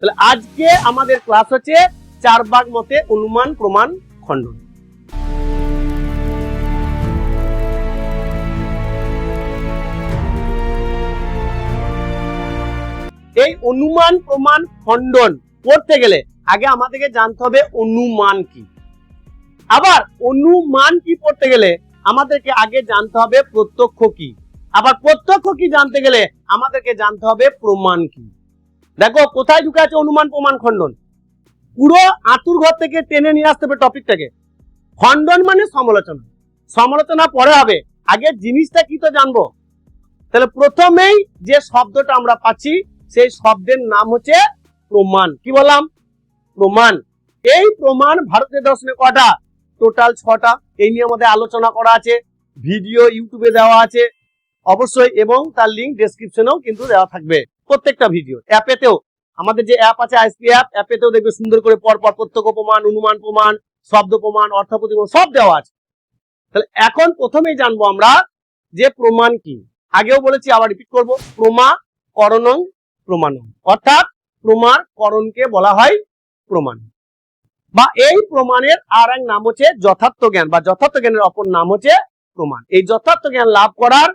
তাহলে আজকে আমাদের ক্লাস হচ্ছে 4 ভাগ মতে অনুমান প্রমাণ খণ্ডন। এই অনুমান প্রমাণ খণ্ডন করতে গেলে আগে আমাদেরকে জানতে হবে অনুমান কি। আবার অনুমান কি পড়তে গেলে আমাদেরকে আগে জানতে হবে প্রত্যক্ষ কি। আবার প্রত্যক্ষ কি জানতে গেলে আমাদেরকে জানতে হবে প্রমাণ কি। দেখো কোথায় ঢুকে আছে অনুমান প্রমাণ খণ্ডন, পুরো আতুর ঘর থেকে টেনে নিয়ে আসতে হবে টপিকটাকে। খণ্ডন মানে সমালোচনা, সমালোচনা পরে হবে, আগে জিনিসটা কি তো জানবো। তাহলে প্রথমেই যে শব্দটা আমরা পাচ্ছি সেই শব্দের নাম হচ্ছে প্রমাণ। কি বললাম? প্রমাণ। এই প্রমাণ ভারতীয় দর্শনে কটা? টোটাল 6টা। এই নিয়ে আমাদের আলোচনা করা আছে, ভিডিও ইউটিউবে দেওয়া আছে অবশ্যই, এবং তার লিঙ্ক ডেসক্রিপশনেও কিন্তু দেওয়া থাকবে। প্রত্যেকটা ভিডিও অ্যাপেতেও, আমাদের যে অ্যাপ আছে আইএসপি অ্যাপ, অ্যাপেতেও দেখবে সুন্দর করে পরপর প্রত্যক্ষ প্রমাণ, অনুমান প্রমাণ, শব্দ প্রমাণ, অর্থ প্রমাণ সব দেওয়া আছে। তাহলে এখন প্রথমেই জানবো আমরা যে প্রমাণ কি। আগেও বলেছি, আবার রিপিট করব, প্রমা করণং প্রমাণং, অর্থাৎ প্রমার করণকে বলা হয় প্রমাণ, বা এই প্রমাণের আর এক নাম হচ্ছে যথার্থ জ্ঞান, বা যথার্থ জ্ঞানের অপর নাম হচ্ছে প্রমাণ। এই যথার্থ জ্ঞান লাভ করার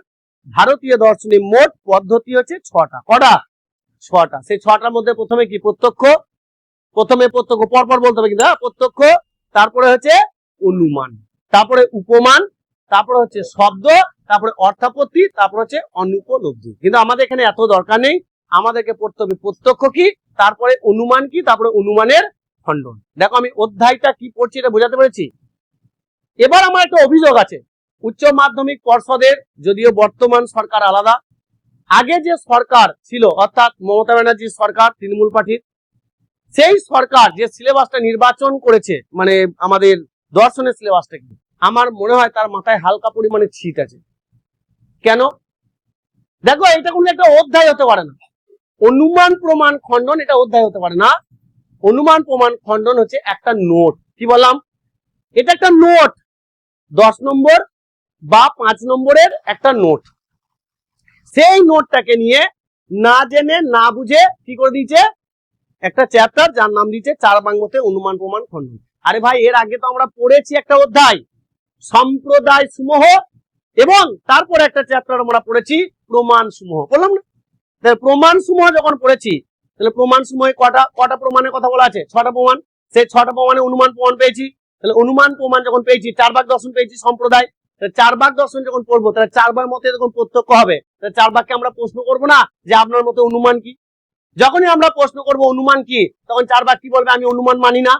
ভারতীয় দর্শনে মোট পদ্ধতি হচ্ছে 6টা। কটা? 6টা। সেই 6টার মধ্যে প্রথমে কি? প্রত্যক্ষ। প্রথমে প্রত্যক্ষ, পরপর বলতে হবে কিন্তু, প্রত্যক্ষ, তারপরে হচ্ছে অনুমান, তারপরে উপমান, তারপরে হচ্ছে শব্দ, তারপরে অর্থাপত্তি, তারপর হচ্ছে অনুপলব্ধি। কিন্তু আমাদের এখানে এত দরকার নেই, আমাদেরকে পড়তে হবে প্রত্যক্ষ কি, তারপরে অনুমান কি, তারপরে অনুমানের খণ্ডন। দেখো আমি অধ্যায়টা কি পড়ছি এটা বোঝাতে পেরেছি। এবার আমার একটা অভিযোগ আছে, উচ্চ মাধ্যমিক পর্ষদের, যদিও বর্তমান সরকার আলাদা, আগে যে সরকার ছিল অর্থাৎ মমতা ব্যানার্জির সরকার, তৃণমূল পার্টির, সেই সরকার যে সিলেবাসটা নির্বাচন করেছে, মানে আমাদের দর্শনের সিলেবাসটা কি, আমার মনে হয় তার মাথায় হালকা পরিমাণে ছিট আছে। কেন? দেখো এটা কোনো একটা অধ্যায় হতে পারে না, অনুমান প্রমাণ খণ্ডন এটা অধ্যায় হতে পারে না। অনুমান প্রমাণ খণ্ডন হচ্ছে একটা নোট। কি বললাম? এটা একটা নোট, 10 নম্বর বা 5 নম্বরের একটা নোট। সেই নোটটাকে নিয়ে না জেনে না বুঝে কি করে দিয়েছে একটা চ্যাপ্টার, যার নাম দিয়েছে 4 ভাগ মতে অনুমান প্রমাণ খণ্ডন। আরে ভাই, এর আগে তো আমরা পড়েছি একটা অধ্যায় সম্প্রদায় সমূহ, এবং তারপর একটা চ্যাপ্টার আমরা পড়েছি প্রমাণ সমূহ, বললাম না? তাহলে প্রমাণ সমূহ যখন পড়েছি, তাহলে প্রমাণ সমূহে কটা প্রমাণের কথা বলা আছে? 6টা প্রমাণ। সেই 6টা প্রমাণে অনুমান প্রমাণ পেয়েছি। তাহলে অনুমান প্রমাণ যখন পেয়েছি, 4 ভাগ দর্শন পেয়েছি সম্প্রদায়। 4 ভাগ দর্শন যখন পড়বো, তাহলে 4 ভাগ মতে যখন প্রত্যক্ষ হবে, তাহলে 4 ভাগকে আমরা প্রশ্ন করবো না যে আপনার মতে অনুমান কি? যখনই আমরা প্রশ্ন করব অনুমান কি, তখন 4 ভাগ কি বলবে? আমি অনুমান মানি না।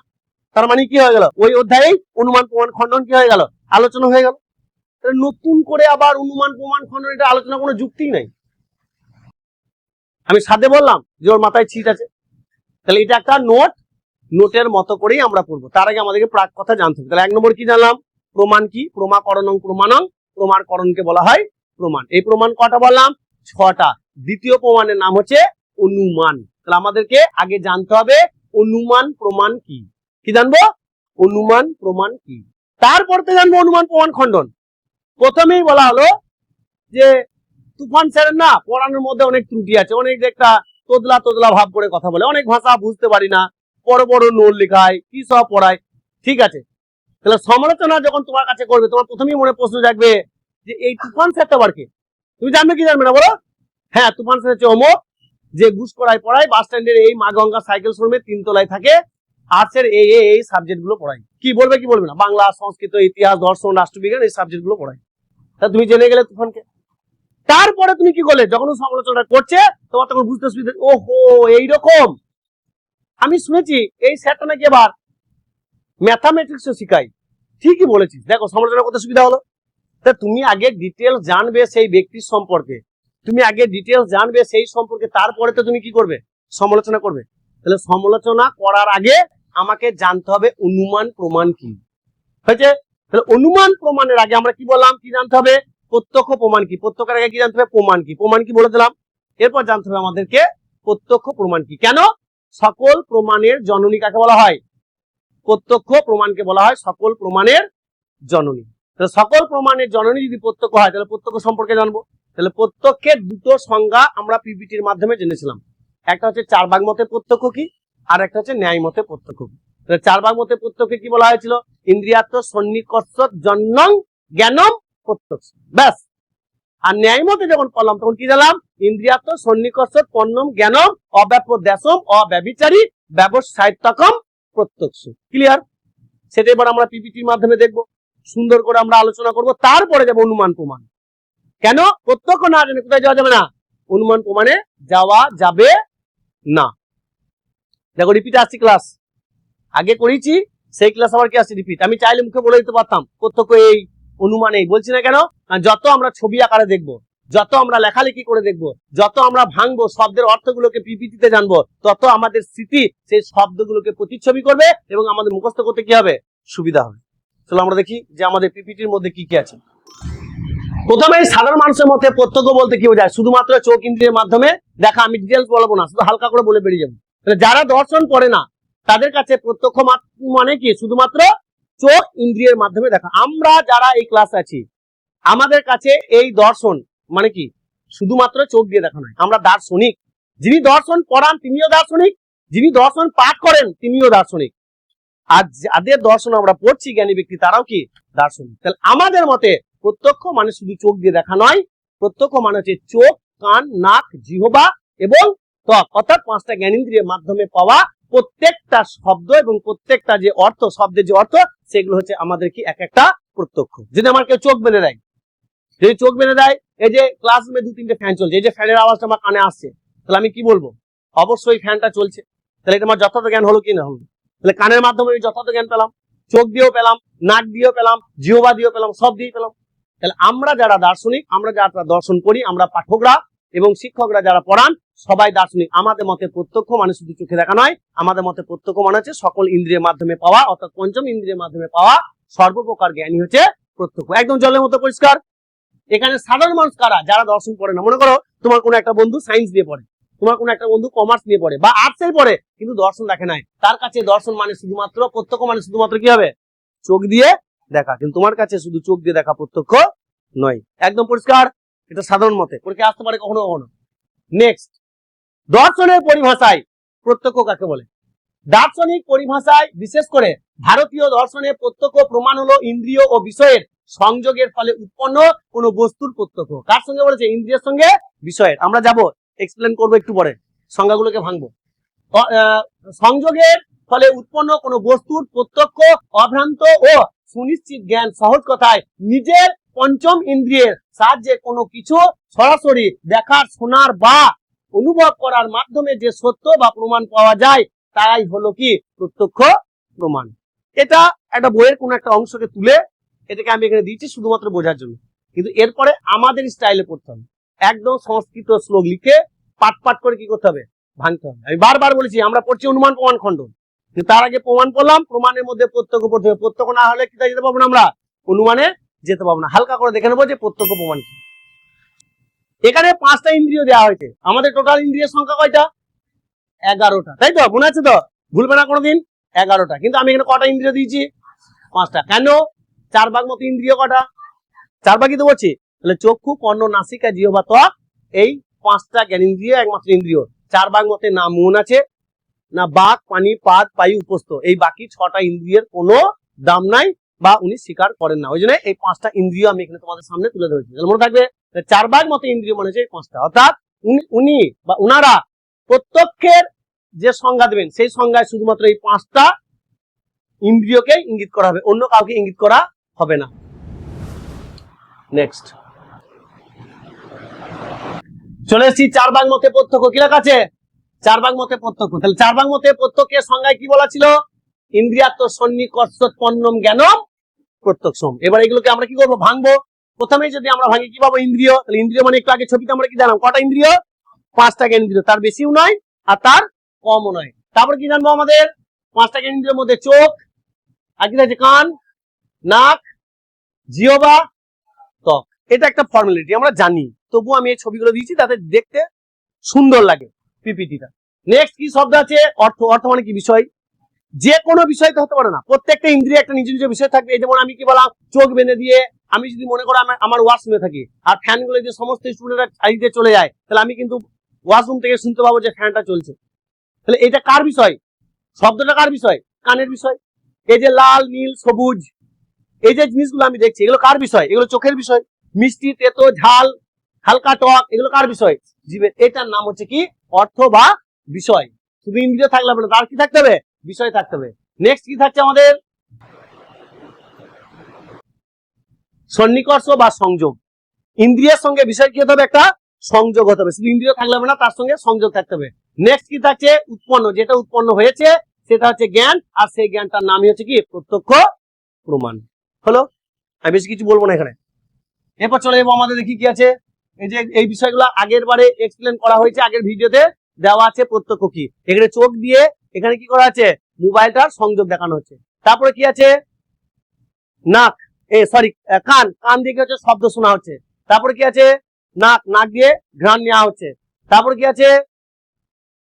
তার মানে কি হয়ে গেল? ওই অধ্যায়ে অনুমান প্রমাণ খণ্ডন কি হয়ে গেল? আলোচনা হয়ে গেল। তাহলে নতুন করে আবার অনুমান প্রমাণ খণ্ডন এটা আলোচনা কোনো যুক্তিই নাই। আমি সাথে বললাম যে ওর মাথায় ছিট আছে। তাহলে এটা একটা নোট, নোটের মতো করেই আমরা পড়বো। তার আগে আমাদেরকে প্রাক কথা জানতে হবে। তাহলে 1 নম্বর কি জানলাম? প্রমাণ কি? প্রমাকরণং প্রমাণং, প্রমার করণকে বলা হয় প্রমাণ। এই প্রমাণ কটা বললাম? 6টা। দ্বিতীয় প্রমাণের নাম হচ্ছে অনুমান। তাহলে আমাদেরকে আগে জানতে হবে অনুমান প্রমাণ কি। কি জানবো? অনুমান প্রমাণ কি। তারপর তো জানবো অনুমান প্রমাণ খণ্ডন। প্রথমেই বলা হলো যে তুফান স্যারের না পড়ানোর মধ্যে অনেক ত্রুটি আছে, অনেক একটা তোদলা তোদলা ভাব করে কথা বলে, অনেক ভাষা বুঝতে পারি না, বড় বড় নোট লেখায়, কি সব পড়ায়। ঠিক আছে, তাহলে সমালোচনা যখন তোমার কাছে করবে, তোমার প্রথমেই মনে প্রশ্ন জাগবে যে এই তুফান স্যারটা আবার কে? তুমি জানবে কি জানবে না বলো? হ্যাঁ, তুফান স্যার হচ্ছে অমুক, যে ঘুষকড়ায় পড়ায়, বাস স্ট্যান্ডের এই মা গঙ্গা সাইকেল শোরুমে 3 তলায় থাকে, আর্টসের এই সাবজেক্ট গুলো পড়ায়। কি বলবে কি বলবে না? বাংলা, সংস্কৃত, ইতিহাস, দর্শন, রাষ্ট্রবিজ্ঞান এই সাবজেক্ট গুলো পড়ায়। তা তুমি জেনে গেলে তুফানকে। তারপরে তুমি কি করলে? যখন সমালোচনা করছে তোমার তখন বুঝতে সুবিধা, ওহো এইরকম। আমি শুনেছি এই স্যারটা নাকি এবার ম্যাথামেটিক্সও শিখায়। ঠিকই বলেছিস। দেখো সমালোচনা করতে সুবিধা হলো। তা তুমি আগে ডিটেলস জানবে সেই ব্যক্তির সম্পর্কে, তুমি আগে ডিটেলস জানবে সেই সম্পর্কে, তারপরে তো তুমি কি করবে? সমালোচনা করবে। তাহলে সমালোচনা করার আগে আমাকে জানতে হবে অনুমান প্রমাণ কি হয়েছে। তাহলে অনুমান প্রমাণের আগে আমরা কি বললাম? কি জানতে হবে? প্রত্যক্ষ প্রমাণ কি। প্রত্যক্ষের আগে কি জানতে হবে? প্রমাণ কি। প্রমাণ কি বলে দিলাম। এরপর জানতে হবে আমাদেরকে প্রত্যক্ষ প্রমাণ কি। কেন? সকল প্রমাণের জননী কাকে বলা হয়? প্রত্যক্ষ প্রমাণকে বলা হয় সকল প্রমাণের জননী। তাহলে সকল প্রমাণের জননী যদি প্রত্যক্ষ হয়, তাহলে প্রত্যক্ষ সম্পর্কে জানবো। তাহলে প্রত্যক্ষের দুটো সংজ্ঞা আমরা পিপিটির মাধ্যমে জেনেছিলাম। একটা হচ্ছে 4 ভাগ মতে প্রত্যক্ষ কি, আর একটা হচ্ছে ন্যায় মতে প্রত্যক্ষ কি। 4 ভাগ মতে প্রত্যক্ষে কি বলা হয়েছিল? ইন্দ্রিয়ার্থ সন্নিকর্ষ জন্যং জ্ঞানম প্রত্যক্ষ, ব্যাস। আর ন্যায় মতে যখন পড়লাম তখন কি জানলাম? ইন্দ্রিয়ার্থ সন্নিকর্ষ পণ্যম জ্ঞানম অব্যাপদেশম অব্যভিচারী ব্যবসায়িতকম প্রত্যক্ষ। ক্লিয়ার? সেটা এবার আমরা পিপিটির মাধ্যমে দেখবো, সুন্দর করে আমরা আলোচনা করব। তারপরে যাবো অনুমান প্রমাণ। কেন? প্রত্যক্ষ না জেনে কোথায় যাওয়া যাবে না? অনুমান প্রমাণে যাওয়া যাবে না। দেখো রিপিট আসছি, ক্লাস আগে করেছি, সেই ক্লাস আবার কি আসছে রিপিট। আমি চাইলে মুখে বলে দিতে পারতাম প্রত্যক্ষ এই, অনুমান এই, বলছি না কেন? যত আমরা ছবি আকারে দেখবো, যত আমরা লেখালেখি করে দেখবো, যত আমরা ভাঙবো, শব্দের অর্থগুলোকে পিপিটিতে জানবো, তত আমাদের স্মৃতি সেই শব্দগুলোকে প্রতিচ্ছবি করবে এবং আমাদের মুখস্থ করতে কি হবে? সুবিধা হবে। চলো আমরা দেখি যে আমাদের পিপিটির মধ্যে কি কি আছে। প্রথমে সাধারণ মানুষের মধ্যে প্রত্যক্ষ বলতে কি বোঝায়? শুধুমাত্র চোখ ইন্দ্রিয়ের মাধ্যমে দেখা। আমি ডিটেলস বলবো না, শুধু হালকা করে বলে বেরিয়ে যাবো। যারা দর্শন পড়ে না তাদের কাছে প্রত্যক্ষ মানে কি? শুধুমাত্র চোখ ইন্দ্রিয়ের মাধ্যমে দেখা। আমরা যারা এই ক্লাস আছি, আমাদের কাছে এই দর্শন মানে কি? শুধুমাত্র চোখ দিয়ে দেখা নয়, আমরা দার্শনিক। যিনি দর্শন পড়ান তিনিও দার্শনিক, যিনি দর্শন পাঠ করেন তিনিও দার্শনিক। আর যাদের দর্শন আমরা পড়ছি জ্ঞানী ব্যক্তি, তারাও কি? দার্শনিক। তাহলে আমাদের মতে প্রত্যক্ষ মানে শুধু চোখ দিয়ে দেখা নয়, প্রত্যক্ষ মানে হচ্ছে চোখ, কান, নাক, জিহ্বা এবং ত্বক, অর্থাৎ 5টা জ্ঞানেন্দ্রিয়ের মাধ্যমে পাওয়া প্রত্যেকটা শব্দ এবং প্রত্যেকটা যে অর্থ, শব্দের যে অর্থ, সেগুলো হচ্ছে আমাদের কি এক একটা প্রত্যক্ষ। যদি আমার কেউ চোখ বেঁধে দেয়, যদি চোখ বেঁধে দেয়, এই যে ক্লাসরুমে 2-3টে ফ্যান চলছে, এই যে ফ্যানের আওয়াজটা আমার কানে আসছে, তাহলে আমি কি বলবো? অবশ্যই ফ্যানটা চলছে। তাহলে এটা আমার যথার্থ জ্ঞান হলো কি না হলো? তাহলে কানের মাধ্যমে যথার্থ জ্ঞান পেলাম, চোখ দিয়েও পেলাম, নাক দিয়েও পেলাম, জিহ্বা দিয়েও পেলাম, সব দিয়ে পেলাম। তাহলে আমরা যারা দার্শনিক, আমরা যারা দর্শন পড়ি, আমরা পাঠকরা এবং শিক্ষকরা যারা পড়ান, সবাই দার্শনিক। আমাদের মতে প্রত্যক্ষ মানে শুধু চোখে দেখা নয়, আমাদের মতে প্রত্যক্ষ মানে হচ্ছে সকল ইন্দ্রিয়ের মাধ্যমে পাওয়া, অর্থাৎ পঞ্চম ইন্দ্রিয়ের মাধ্যমে পাওয়া সর্বপ্রকার জ্ঞানই হচ্ছে প্রত্যক্ষ। একদম জলের মতো পরিষ্কার। এখানে সাধারণ মানুষ কারা? যারা দর্শন পড়ে না। মনে করো তোমার কোনো একটা বন্ধু সায়েন্স দিয়ে পড়ে, তোমার কোনো একটা বন্ধু কমার্স নিয়ে পড়ে বা আর্টসে পড়ে, কিন্তু দর্শন দেখে নাই। তার কাছে দর্শন মানে শুধুমাত্র, প্রত্যক্ষ মানে শুধুমাত্র কি হবে? চোখ দিয়ে দেখা। কিন্তু তোমার কাছে শুধু চোখ দিয়ে দেখা প্রত্যক্ষ নয়। একদম পরিষ্কার। এটা সাধারণ মতে পরীক্ষা আসতে পারে কখনো কখনো। নেক্সট, দর্শনের পরিভাষায় প্রত্যক্ষ কাকে বলে? দার্শনিক পরিভাষায়, বিশেষ করে ভারতীয় দর্শনে প্রত্যক্ষ প্রমাণ হলো ইন্দ্রিয় ও বিষয়ের সংযোগের ফলে উৎপন্ন কোন বস্তুর প্রত্যক্ষ। কার সঙ্গে বলেছে? ইন্দ্রিয়ের সঙ্গে বিষয়ের। আমরা যাব, এক্সপ্লেন করবো একটু পরে, সংজ্ঞাগুলোকে ভাঙবো। সংযোগের ফলে উৎপন্ন কোন বস্তুর প্রত্যক্ষ, অভ্রান্ত ও সুনিশ্চিত জ্ঞান। সহজ কথায় নিজের পঞ্চম ইন্দ্রিয়ের সাহায্যে কোনো কিছু সরাসরি দেখার, শোনার বা অনুভব করার মাধ্যমে যে সত্য বা প্রমাণ পাওয়া যায়, তাই হলো কি? প্রত্যক্ষ প্রমাণ। এটা একটা বইয়ের কোন একটা অংশকে তুলে এটাকে আমি এখানে দিয়েছি শুধুমাত্র বোঝার জন্য, কিন্তু এরপরে আমাদের স্টাইলে পড়তে হবে। একদম সংস্কৃত শ্লোক লিখে পাঠ পাঠ করে কি করতে হবে? ভাঙতে হবে। আমি বারবার বলেছি আমরা পড়ছি অনুমান প্রমাণ খণ্ডন, কিন্তু তার আগে প্রমাণ পড়লাম, প্রমাণের মধ্যে প্রত্যক্ষ পড়তে হবে। প্রত্যক্ষ না হলে কি যেতে পারবো না, আমরা অনুমানে যেতে পারবো না। হালকা করে দেখে নেবো যে প্রত্যক্ষ প্রমাণ কি। এখানে 5টা ইন্দ্রিয় দেওয়া হয়েছে। আমাদের টোটাল ইন্দ্রিয়ের সংখ্যা কয়টা? 11টা, তাই তো? মনে আছে তো? ভুলবে না কোনোদিন। 11টা। কিন্তু আমি এখানে কটা ইন্দ্রিয় দিয়েছি? 5টা। কেন? 4 ভাগ মতো ইন্দ্রিয় কটা? 4 ভাগই তো বলছি। তাহলে চক্ষু, কর্ণ, নাসিকা, জিহ্বা, ত্বক, এই 5টা জ্ঞানেন্দ্রিয় একমাত্র ইন্দ্রিয়। 4 ভাগ মতে না মন আছে, না বাক, পানি, পাদ, পায়ু, উপস্থ। এই বাকি 6টা ইন্দ্রিয়ের কোনো দাম নাই বা উনি স্বীকার করেন না। ওই জন্য এই 5টা ইন্দ্রিয় আমি এখানে তোমাদের সামনে তুলে ধরেছি। মনে থাকবে 4 ভাগ মতো ইন্দ্রিয় মানে হচ্ছে এই 5টা। অর্থাৎ উনি বা উনারা প্রত্যক্ষের যে সংজ্ঞা দেবেন, সেই সংজ্ঞায় শুধুমাত্র এই 5টা ইন্দ্রিয়কে ইঙ্গিত করা হবে, অন্য কাউকে ইঙ্গিত করা হবে না। নেক্সট চলে এসেছি 4 ভাগ মতে প্রত্যক্ষ। কি লেখা আছে? 4 ভাগ মতে প্রত্যক্ষ। তাহলে 4 ভাগ মতে প্রত্যক্ষের সংজ্ঞায় কি বলা ছিল? ইন্দ্রিয়ার্থ সন্নিকর্ষোৎপন্নম জ্ঞানম প্রত্যক্ষম। এবার এগুলোকে আমরা কি করবো? ভাঙবো। প্রথমেই যদি আমরা ভাঙি কি পাবো? ইন্দ্রিয়। তাহলে ইন্দ্রিয় মানে একটু আগে ছবিতে আমরা কি জানলাম? কটা ইন্দ্রিয়? 5টা জ্ঞানেন্দ্রিয়। তার বেশিও নয় আর তার কমও নয়। তারপর কি জানবো? আমাদের 5টা জ্ঞানেন্দ্রিয়ের মধ্যে চোখ, আর কি আছে? কান, নাক, জিহ্বা, ত্বক। এটা একটা ফর্মালিটি আমরা জানি, তবু আমি এই ছবিগুলো দিয়েছি তাতে দেখতে সুন্দর লাগে পিপিটিটা। নেক্সট কি শব্দ আছে? অর্থ। অর্থ মানে কি? বিষয়। যে কোনো বিষয় তো হতে পারে না, প্রত্যেকটা ইন্দ্রিয় একটা নিজ নিজ বিষয় থাকবে। এই যেমন আমি কি বললাম, চোখ বেঁধে দিয়ে আমি যদি মনে করো আমার ওয়াশরুমে থাকি আর ফ্যান গুলো যে সমস্ত স্টুডেন্টরা সাইডে চলে যায়, তাহলে আমি কিন্তু ওয়াশরুম থেকে শুনতে পাবো যে ফ্যানটা চলছে। তাহলে এটা কার বিষয়? শব্দটা কার বিষয়? কানের বিষয়। এই যে লাল, নীল, সবুজ, এই যে জিনিসগুলো আমি দেখছি, এগুলো কার বিষয়? এগুলো চোখের বিষয়। মিষ্টি, তেতো, ঝাল, হালকা টক, এগুলো কার বিষয়? জীবের। এটার নাম হচ্ছে কি? অর্থ বা বিষয়। শুধু ইন্দ্রিয় থাকলে হবে না, তার কি থাকতে হবে? বিষয় থাকতে হবে। নেক্সট কি থাকছে আমাদের? সন্নিকর্ষ বা সংযোগ। ইন্দ্রিয়ের সঙ্গে বিষয় কি হতে হবে? একটা সংযোগ হতে হবে। শুধু ইন্দ্রিয় থাকলে হবে না, তার সঙ্গে সংযোগ থাকতে হবে। নেক্সট কি থাকছে? উৎপন্ন, যেটা উৎপন্ন হয়েছে সেটা হচ্ছে জ্ঞান, আর সেই জ্ঞানটার নামই হচ্ছে কি? প্রত্যক্ষ প্রমাণ। হলো, আমি বেশি কিছু বলবো না এখানে। এরপর চলে যাবো আমাদের, দেখি কি আছে। এই যে এই বিষয়গুলো আগের বারে এক্সপ্লেন করা হয়েছে, আগের ভিডিওতে দেওয়া আছে প্রত্যক্ষ কি। এখানে চোখ দিয়ে এখানে কি করা আছে? মোবাইলটার সংযোগ দেখানো হচ্ছে। তারপরে কি আছে? নাক, সরি, কান, কান দিয়ে কি হচ্ছে? শব্দ শোনা হচ্ছে। তারপরে কি আছে? নাক, নাক দিয়ে ঘ্রাণ নেওয়া হচ্ছে। তারপরে কি আছে?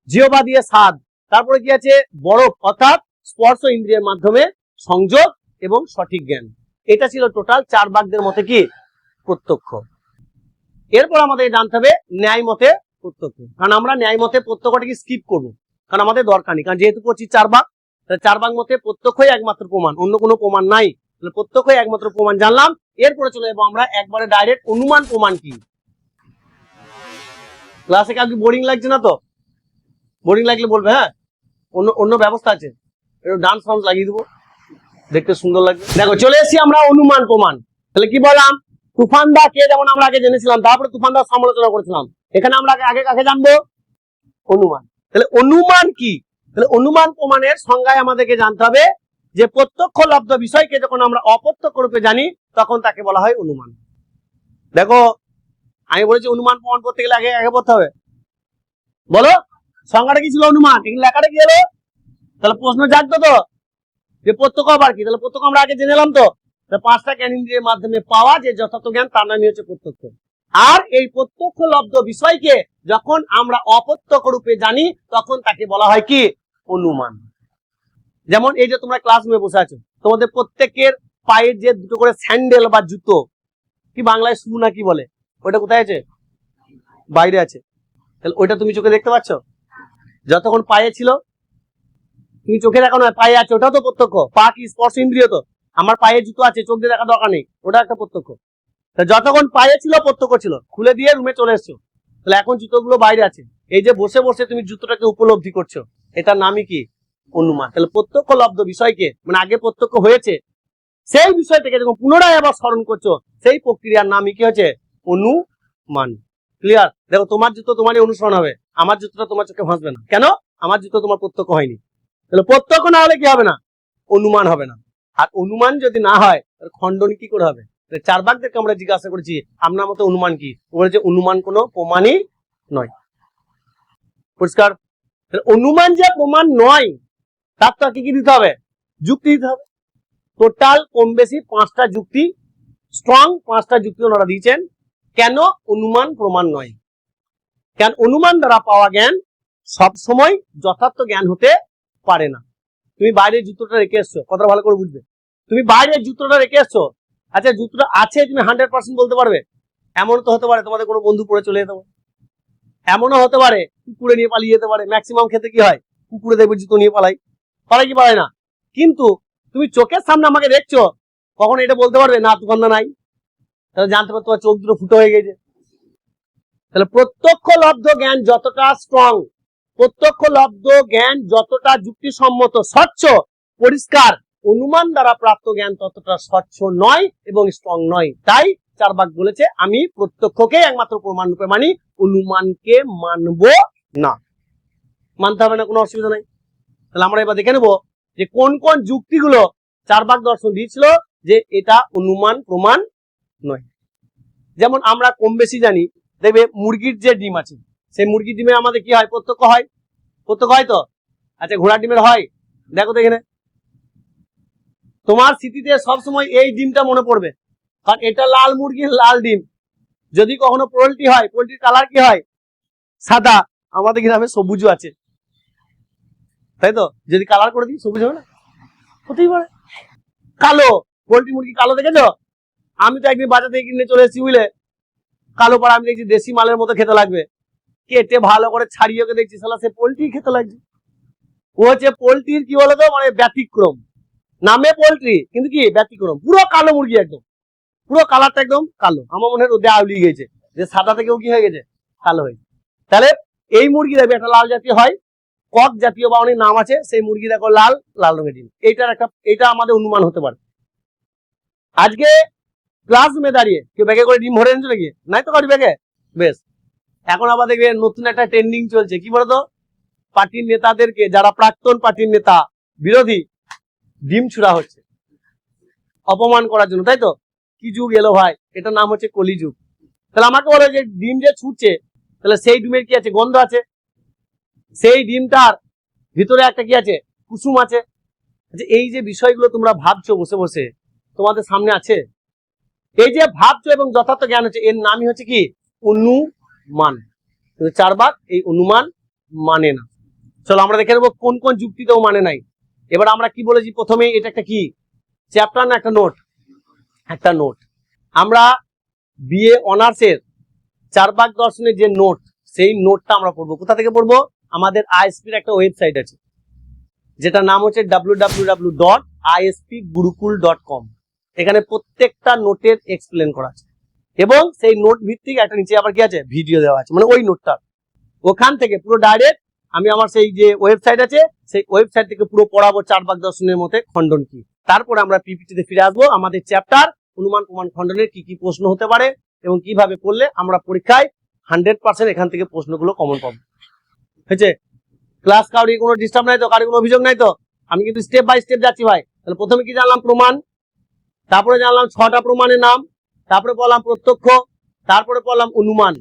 জিহ্বা দিয়ে স্বাদ। তারপরে কি আছে? বরফ, অর্থাৎ স্পর্শ ইন্দ্রিয়ের মাধ্যমে সংযোগ এবং সঠিক জ্ঞান। এটা ছিল টোটাল 4 বাগদের মতে কি? প্রত্যক্ষ। এরপর আমাদের জানতে হবে ন্যায় মতে প্রত্যক্ষ, কারণ আমরা ন্যায় মতে প্রত্যক্ষটাকে স্কিপ করবো, কারণ আমাদের দরকার নেই। কারণ যেহেতু করছি 4 ভাগ, তাহলে 4 ভাগ মতে প্রত্যক্ষই একমাত্র প্রমাণ, অন্য কোনো প্রমাণ নাই। তাহলে প্রত্যক্ষই একমাত্র প্রমাণ জানলাম। এরপরে চলে যাবো আমরা একবারে ডাইরেক্ট অনুমান প্রমাণ কি। ক্লাসে কাউকে বোরিং লাগছে না তো? বোরিং লাগলে বলবে, হ্যাঁ, অন্য অন্য ব্যবস্থা আছে, একটু ডান্স ফান্স লাগিয়ে দেবো, দেখতে সুন্দর লাগবে। দেখো, চলে এসেছি আমরা অনুমান প্রমাণ। তাহলে কি বললাম? তুফানদা কে, যেমন আমরা আগে জেনেছিলাম, তারপরে তুফানদার সমালোচনা করেছিলাম। এখানে আমরা আগে কাকে জানবো? অনুমান। তাহলে অনুমান কি? তাহলে অনুমান প্রমাণের সংজ্ঞায় আমাদেরকে জানতে হবে যে প্রত্যক্ষ লব্ধ বিষয়কে যখন আমরা অপ্রত্যক্ষ রূপে জানি, তখন তাকে বলা হয় অনুমান। দেখো, আমি বলেছি অনুমান প্রমাণ করতে গেলে আগে আগে পড়তে হবে। বলো, সংজ্ঞাটা কি ছিল? অনুমান। এখানে লেখাটা কি হলো? তাহলে প্রশ্ন জাগতো তো যে প্রত্যক্ষ আবার কি। তাহলে প্রত্যক্ষ আমরা আগে জেনে এলাম তো। 5টা জ্ঞানেন্দ্রিয়ের মাধ্যমে পাওয়া যে যথার্থ জ্ঞান, তার নামই হচ্ছে প্রত্যক্ষ। আর এই প্রত্যক্ষ লব্ধ বিষয়কে যখন আমরা অপ্রত্যক্ষ রূপে জানি, তখন তাকে বলা হয় কি? অনুমান। যেমন এই যে তোমরা ক্লাসরুমে বসে আছো, তোমাদের প্রত্যেকের পায়ের যে দুটো করে স্যান্ডেল বা জুতো, কি বাংলায় শু না কি বলে, ওইটা কোথায় আছে? বাইরে আছে। তাহলে ওইটা তুমি চোখে দেখতে পাচ্ছ? যতক্ষণ পায়ে ছিল, তুমি চোখে দেখো না, পায়ে আছে, ওটাও তো প্রত্যক্ষ। পা কি স্পর্শ ইন্দ্রিয়? তো আমার পায়ে জুতো আছে, চোখ দিয়ে দেখা দরকার নেই, ওটা একটা প্রত্যক্ষ। যতক্ষণ পায়ে ছিল প্রত্যক্ষ ছিল, খুলে দিয়ে রুমে চলে এসছো, তাহলে এখন জুতোগুলো বাইরে আছে, এই যে বসে বসে তুমি জুতোটাকে উপলব্ধি করছো, এটার নামই কি? অনুমান। তাহলে প্রত্যক্ষ লব্ধ বিষয়কে, মানে আগে প্রত্যক্ষ হয়েছে সেই বিষয়টাকে যখন পুনরায় আবার স্মরণ করছো, সেই প্রক্রিয়ার নামই কি হচ্ছে? অনুমান। ক্লিয়ার? দেখো, তোমার জুতো তোমারই অনুসরণ হবে, আমার জুতোটা তোমার চোখে ভাসবে না। কেন? আমার জুতো তোমার প্রত্যক্ষ হয়নি। তাহলে প্রত্যক্ষ না হলে কি হবে না? অনুমান হবে না। আর অনুমান যদি না হয়, তাহলে খণ্ডন কি করে হবে? 4 ভাগদেরকে আমরা জিজ্ঞাসা করেছি আপনার মতে অনুমান কি, বলেছে অনুমান কোনো প্রমাণই নয়। পরিষ্কার? অনুমান যে প্রমাণ নয়, তার তো কি দিতে হবে? যুক্তি দিতে হবে। টোটাল কম বেশি 5টা যুক্তি, স্ট্রং 5টা যুক্তি ওনারা দিয়েছেন কেন অনুমান প্রমাণ নয়। কেন অনুমান দ্বারা পাওয়া জ্ঞান সব সময় যথার্থ জ্ঞান হতে পারে না। তুমি বাইরের জুতোটা রেখে এসছো, কথা ভালো করে বুঝবে। তুমি বাইরের জুতোটা রেখে এসছো, আচ্ছা জুতোটা আছে তুমি 100% বলতে পারবে? এমন তো হতে পারে তোমাদের কোনো বন্ধু পরে চলে যেতে পারে, এমনও হতে পারে কুকুরে নিয়ে পালিয়ে যেতে পারে। ম্যাক্সিমাম ক্ষেত্রে কি হয়? কুকুরে দেখবে জুতো নিয়ে পালাই কি পালায় না। কিন্তু তুমি চোখের সামনে আমাকে দেখছো, কখন এটা বলতে পারবে না তুফানদা নাই? তাহলে জানতে পারবে তোমার চোখ দুটো ফুটো হয়ে গেছে। তাহলে প্রত্যক্ষ লব্ধ জ্ঞান যতটা স্ট্রং, প্রত্যক্ষ লব্ধ জ্ঞান যতটা যুক্তিসম্মত, স্বচ্ছ, পরিষ্কার, অনুমান দ্বারা প্রাপ্ত জ্ঞান ততটা স্বচ্ছ নয় এবং স্ট্রং নয়। তাই 4 ভাগ বলেছে আমি প্রত্যক্ষকে একমাত্র প্রমাণ রূপে মানি, অনুমানকে মানব না। মানতে হবে না, কোনো অসুবিধা নাই। তাহলে আমরা এবার দেখে নেবো যে কোন কোন যুক্তিগুলো 4 ভাগ দর্শন দিয়েছিল যে এটা অনুমান প্রমাণ নয়। যেমন আমরা কম বেশি জানি, দেখবে মুরগির যে ডিম আছে, সেই মুরগির ডিমে আমাদের কি হয়? প্রত্যক্ষ হয়। প্রত্যক্ষ হয় তো? আচ্ছা, ঘোড়ার ডিমের হয়? দেখো তো এখানে, তোমার স্মৃতিতে সবসময় এই ডিমটা মনে পড়বে, কারণ এটা লাল মুরগির লাল ডিম। যদি কখনো পোল্ট্রি হয়, পোল্ট্রির কালার কি হয়? সাদা। আমাদের গ্রামে সবুজও আছে, তাই তো? যদি কালার করে দিই সবুজ হবে না? হতেই পারে। কালো, পোল্ট্রি মুরগি কালো দেখেছো? আমি তো একদিন বাজার থেকে কিনে চলে এসেছি, বুঝলে, কালো পাড়া। আমি দেখছি দেশি মালের মতো খেতে লাগবে, কেটে ভালো করে ছাড়িয়ে ওকে দেখছি শালা সে পোল্ট্রি খেতে লাগছে। ও হচ্ছে পোল্ট্রির কি বলতো মানে ব্যতিক্রম, নামে পোল্ট্রি কিন্তু কি ব্যতিক্রম, পুরো কালো মুরগি, একদম পুরো কালারটা একদম কালো। আমার মনে হয় রোদে আউলি গেছে, যে সাদা থেকেও কি হয়ে গেছে কালো হয়েছে। তাহলে এই মুরগি দেখবে একটা লাল জাতীয় হয়, কক জাতীয় বা অনেক নাম আছে, সেই মুরগি দেখো লাল লাল রঙের ডিম। এটা আমাদের অনুমান হতে পারে। আজকে ক্লাসরুমে দাঁড়িয়ে কেউ ব্যাগে করে ডিম ভরে এনেছো নাকি? নাই তো কারি ব্যাগে। বেশ, এখন আবার দেখবে নতুন একটা ট্রেন্ডিং চলছে, কি বলতো, পার্টির নেতাদেরকে, যারা প্রাক্তন পার্টির নেতা বিরোধী, ডিম ছুড়া হচ্ছে অপমান করার জন্য, তাই তো? কি যুগ এলো ভাই, এটার নাম হচ্ছে কলিযুগ। তাহলে আমাকে বলে যে ডিম যে ছুটছে, তাহলে সেই ডিমের কি আছে? গন্ধ আছে। সেই ডিমটার ভিতরে একটা কি আছে? কুসুম আছে। আচ্ছা, এই যে বিষয়গুলো তোমরা ভাবছো বসে বসে, তোমাদের সামনে আছে? এই যে ভাবছো এবং যথার্থ জ্ঞান হচ্ছে, এর নামই হচ্ছে কি? অনুমান। কিন্তু চারবাক এই অনুমান মানে না। চলো আমরা দেখে নেবো কোন কোন যুক্তিতেও মানে নাই। এবার আমরা কি বলেছি প্রথমে, এটা একটা কি চ্যাপ্টার না একটা নোট? একটা নোট। আমরা বিএ অনার্সের চারবাক দর্শনের যে নোট, সেই নোটটা আমরা পড়বো। কোথা থেকে পড়বো? আমাদের আইএসপির একটা ওয়েবসাইট আছে, যেটা নাম হচ্ছে www.ispgurukul.com। এখানে প্রত্যেকটা নোটের এক্সপ্লেন করা আছে, এবং সেই নোট ভিত্তিক একটা নিচে আবার কি আছে? ভিডিও দেওয়া আছে, মানে ওই নোটটা। ওখান থেকে পুরো ডাইরেক্ট আমি আমার সেই যে ওয়েবসাইট আছে, সেই ওয়েবসাইট থেকে পুরো পড়াবো চারবাক দর্শনের মতে খণ্ডন কি। তারপরে আমরা পিপিটিতে ফিরে আসবো, আমাদের চ্যাপ্টার অনুমান প্রমাণ খণ্ডনের কি কি প্রশ্ন হতে পারে এবং কিভাবে করলে আমরা পরীক্ষায় 100% এখান থেকে প্রশ্নগুলো কমন পাবো। হয়েছে? ক্লাস কাউরি কোনো ডিস্টার্ব নাই তো? কারো কোনো অভিযোগ নাই তো? আমি কিন্তু স্টেপ বাই স্টেপ যাচ্ছি ভাই। তাহলে প্রথমে কি জানলাম? প্রমাণ। তারপরে জানলাম 6টা প্রমাণের নাম। তারপরে বললাম প্রত্যক্ষ। তারপরে বললাম অনুমান।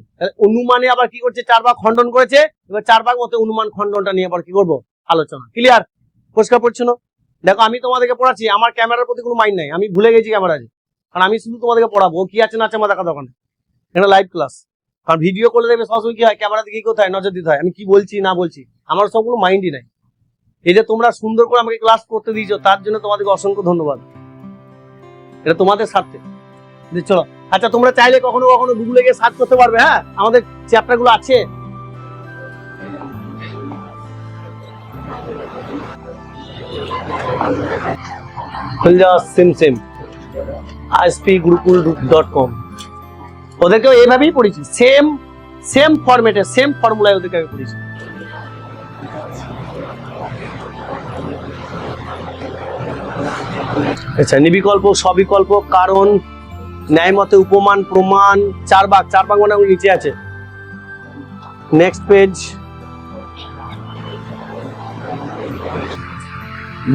অনুমানে আবার কি করছে? চারবার খণ্ডন করেছে। এবার চারবার মতে অনুমান খণ্ডনটা নিয়ে আবার কি করবো? আলোচনা। ক্লিয়ার? পরিষ্কার পরিচ্ছন্ন? দেখো, আমি তোমাদেরকে পড়াচ্ছি, আমার ক্যামেরার প্রতি কোনো মাইন্ড নাই, আমি ভুলে গেছি ক্যামেরা আছে, কারণ আমি শুধু তোমাদেরকে পড়াবো। কি আছে না আছে আমার দেখা দরকার নেই, এটা লাইভ ক্লাস। কারণ ভিডিও করলে দেখবে সবসময় কি হয়, ক্যামেরা দিকে কোথায় নজর দিতে হয়, আমি কি বলছি না বলছি, আমার সবগুলো মাইন্ডই নাই। এই যে তোমরা সুন্দর করে আমাকে ক্লাস করতে দিয়েছো, তার জন্য তোমাদেরকে অসংখ্য ধন্যবাদ। এটা তোমাদের স্বার্থে। চলো, আচ্ছা, তোমরা চাইলে কখনো কখনো গুগলে গিয়ে সার্চ করতে পারবে। হ্যাঁ, আমাদের চ্যাপ্টার গুলো আছে। ispgurukul.com ওদেরকেও এইভাবেই পড়েছি, সেম ফরম্যাটে, সেম ফর্মুলায় ওদেরকে আমি পড়েছি। আচ্ছা, নিবিকল্প, সবিকল্প, কারণ, ন্যায় মতে, উপমান, প্রমাণ, চারবাক মানে নিচে আছে। Next page.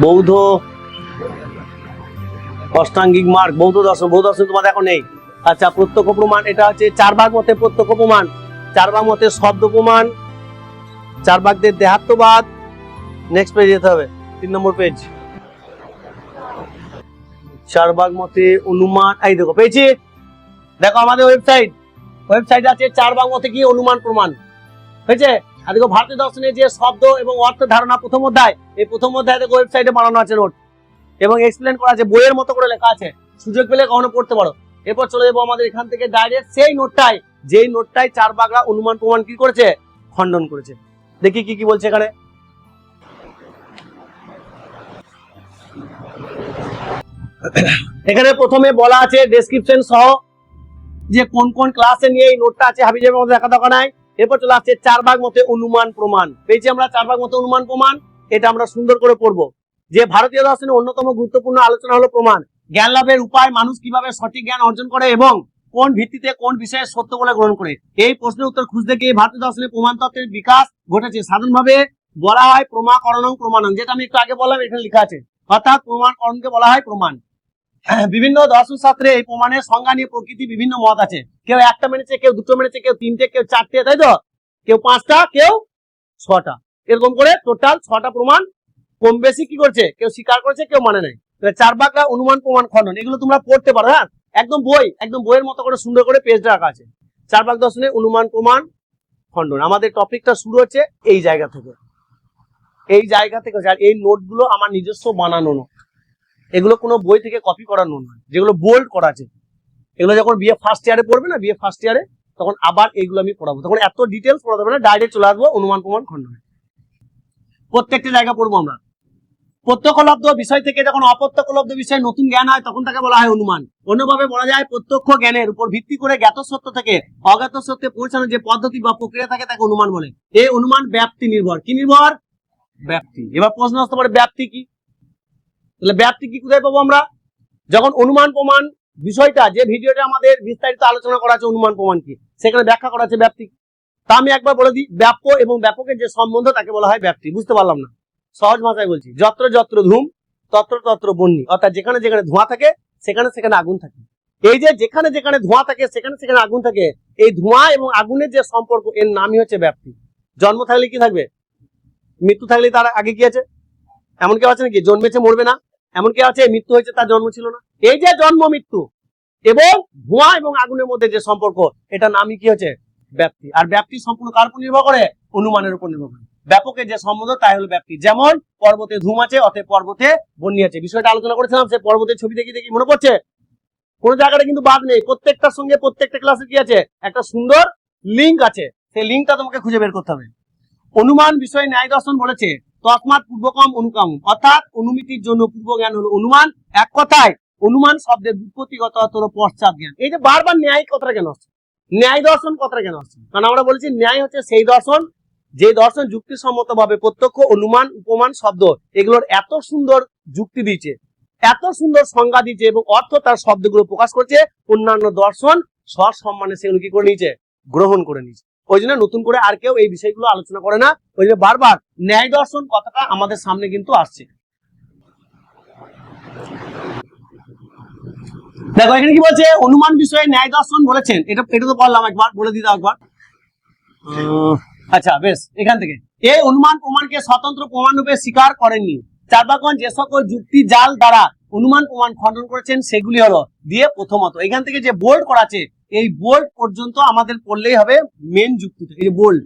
বৌদ্ধ অষ্টাঙ্গিক মার্গ, বৌদ্ধ দর্শন তোমাদের এখন নেই। আচ্ছা, প্রত্যক্ষ প্রমাণ, এটা হচ্ছে চারবাক মতে প্রত্যক্ষ প্রমাণ, চারবাক মতে শব্দ প্রমাণ, চারবাকদের দেহাত্মবাদ। নেক্সট পেজ যেতে হবে, 3 নম্বর পেজ। চারবাক মতে অনুমান, এই দেখো পেয়েছি, দেখো আমাদের ওয়েবসাইট আছে চারবাক মতে কি অনুমান প্রমাণ। হয়েছে? আর দেখো ভারতীয় দর্শনের যে শব্দ এবং অর্থ ধারণা প্রথম অধ্যায়, এই প্রথম অধ্যায় দেখো ওয়েবসাইটে বানানো আছে নোট, এবং এক্সপ্লেন করা আছে, বইয়ের মতো করে লেখা আছে, সুযোগ পেলে কখনো পড়তে পারো। এরপর চলে যাবো আমাদের এখান থেকে ডাইরেক্ট সেই নোটটাই, যেই নোটটাই চারবাকরা অনুমান প্রমাণ কি করেছে? খণ্ডন করেছে। দেখি কি কি বলছে এখানে। এখানে প্রথমে বলা আছে ডেসক্রিপশন সহ যে কোন কোন ক্লাসে নিয়ে এই নোটটা আছে, হাবিজের মধ্যে দেখা দরকার নাই। এরপর চলে আসছে চারবাক মতে অনুমান প্রমাণ। পেয়েছি আমরা চারবাক মতে অনুমান প্রমাণ, এটা আমরা সুন্দর করে পড়বো। যে ভারতীয় দর্শনের অন্যতম গুরুত্বপূর্ণ আলোচনা হলো প্রমাণ। জ্ঞান লাভের উপায়, মানুষ কিভাবে সঠিক জ্ঞান অর্জন করে এবং কোন ভিত্তিতে কোন বিষয়ে সত্য বলে গ্রহণ করে। এই প্রশ্নের উত্তর খুঁজতে গিয়ে ভারতীয় দর্শনের প্রমাণ তত্ত্বের বিকাশ ঘটেছে। সাধারণভাবে বলা হয় প্রমাকরণং প্রমাণং, যেটা আমি একটু আগে বললাম, এখানে লেখা আছে, অর্থাৎ প্রমাণকরণকে বলা হয় প্রমাণ। বিভিন্ন দর্শন শাস্ত্রে এই প্রমাণের সংজ্ঞা নিয়ে প্রকৃতি বিভিন্ন মত আছে। কেউ একটা মেনেছে, কেউ দুটো মেনেছে, কেউ তিনটে, কেউ চারটে, তাই তো? কেউ 5টা, কেউ 6টা, এরকম করে টোটাল 6টা প্রমাণ কম বেশি কি করছে, কেউ স্বীকার করেছে, কেউ মানে নাই। চারবাকরা অনুমান প্রমাণ খণ্ডন, এগুলো তোমরা পড়তে পারো। হ্যাঁ, একদম বইয়ের মতো করে সুন্দর করে পেজ রাখা আছে। চারবাক দর্শনের অনুমান প্রমাণ খণ্ডন, আমাদের টপিকটা শুরু হচ্ছে এই জায়গা থেকে। আর এই নোটগুলো আমার নিজস্ব বানানো নোট, এগুলো কোনো বই থেকে কপি করার নোট নয়, যেগুলো বোল্ড করা আছে। এগুলো যখন বিএ ফার্স্ট ইয়ারে পড়বে না, বিএ ফার্স্ট ইয়ারে তখন আবার এইগুলো আমি পড়াবো, তখন এত ডিটেলস পড়াতে হবে না, ডাইরেক্ট চলে আসবো অনুমান প্রমাণ খণ্ডনে। প্রত্যেকটা জায়গা পড়বো আমরা। প্রত্যক্ষলব্ধ বিষয় থেকে যখন অপ্রত্যক্ষলব্ধ বিষয় নতুন জ্ঞান হয় তখন তাকে বলা হয় অনুমান। অন্যভাবে বলা যায় প্রত্যক্ষ জ্ঞানের উপর ভিত্তি করে জ্ঞাত সত্য থেকে অজ্ঞাত সত্যে পৌঁছানোর যে পদ্ধতি বা প্রক্রিয়া থাকে তাকে অনুমান বলে। এই অনুমান ব্যাপ্তি নির্ভর। কি নির্ভর? ব্যাপ্তি। এবার প্রশ্ন আসতে পারে ব্যাপ্তি কি? তাহলে ব্যাপ্তি কি কোথায় পাবো আমরা? যখন অনুমান প্রমাণ বিষয়টা, যে ভিডিওটা আমাদের বিস্তারিত আলোচনা করা আছে অনুমান প্রমাণ কি, সেখানে ব্যাখ্যা করা আছে ব্যাপ্তি। তা আমি একবার বলে দিই, ব্যাপ্য এবং ব্যাপকের যে সম্বন্ধ তাকে বলা হয় ব্যাপ্তি। বুঝতে পারলাম না, সহজ ভাষায় বলছি, যত্র যত্র ধূম তত্র তত্র বহ্নি, অর্থাৎ যেখানে যেখানে ধোঁয়া থাকে সেখানে সেখানে আগুন থাকে। এই যে যেখানে যেখানে ধোঁয়া থাকে সেখানে সেখানে আগুন থাকে, এই ধোঁয়া এবং আগুনের যে সম্পর্ক, এর নামই হচ্ছে ব্যাপ্তি। জন্ম থাকলে কি থাকবে? মৃত্যু থাকলে তার আগে কি আছে? এমন কেউ আছে নাকি জন্মেছে মরবে না? এমন কেউ আছে মৃত্যু হয়েছে তার জন্ম ছিল না? এই যে জন্ম মৃত্যু এবং ধোঁয়া এবং আগুনের মধ্যে যে সম্পর্ক, এটা নামই কি হচ্ছে? ব্যাপ্তি। আর ব্যাপ্তি সম্পূর্ণ কার উপর নির্ভর করে? অনুমানের উপর নির্ভর করে। ব্যাপকের যে সম্বন্ধ তাই হলো ব্যাপ্তি। যেমন পর্বতে ধূম আছে, অতএব পর্বতে বন্যি আছে। বিষয়টা আলোচনা করেছিলাম, সে পর্বতের ছবি দেখি দেখি মনে পড়ছে? কোন জায়গাটা কিন্তু বাদ নেই, প্রত্যেকটার সঙ্গে প্রত্যেকটা ক্লাসে কি আছে? একটা সুন্দর লিঙ্ক আছে, সেই লিঙ্কটা তোমাকে খুঁজে বের করতে হবে। অনুমান বিষয়ে ন্যায় দর্শন বলেছে তৎমাৎ পূর্বকম অনুকাম, অর্থাৎ অনুমিতির জন্য পূর্ব জ্ঞান হলো অনুমান। এক কথায় অনুমান শব্দের ব্যুৎপত্তিগত অর্থ হলো পশ্চাৎ জ্ঞান। এই যে বারবার ন্যায় কথাটা কেন আসছে, ন্যায় দর্শন কথাটা কেন আসছে? কারণ আমরা বলেছি ন্যায় হচ্ছে সেই দর্শন যে দর্শন যুক্তিসম্মত ভাবে প্রত্যক্ষ, অনুমান, উপমান শব্দ এগুলোর এত সুন্দর যুক্তি দিয়েছে, এত সুন্দর সংজ্ঞা দিয়েছে এবং অর্থ তার শব্দগুলো প্রকাশ করছে, অন্যান্য দর্শন সসম্মানে সেগুলো কি করে নিয়েছে? গ্রহণ করে নিয়েছে। ওই জন্য নতুন করে আর কেউ এই বিষয়গুলো আলোচনা করে না, ওই জন্য বারবার ন্যায় দর্শন কথাটা আমাদের সামনে কিন্তু আসছে। দেখো এখানে কি বলছে, অনুমান বিষয়ে ন্যায় দর্শন বলেছেন, এটা তো বললাম, একবার বলে দিতে একবার। আচ্ছা বেশ, এখান থেকে এই অনুমান প্রমাণকে স্বতন্ত্র প্রমাণ রূপে স্বীকার করেননি। চার্বাকগণ যে সকল যুক্তি জাল দ্বারা অনুমান প্রমাণ খণ্ডন করেছেন সেগুলি হলো দিয়ে প্রথমত, এখান থেকে যে বোল্ড করা আছে এই বোল্ড পর্যন্ত আমাদের পড়লেই হবে মেন যুক্তিটা, এই যে বোল্ড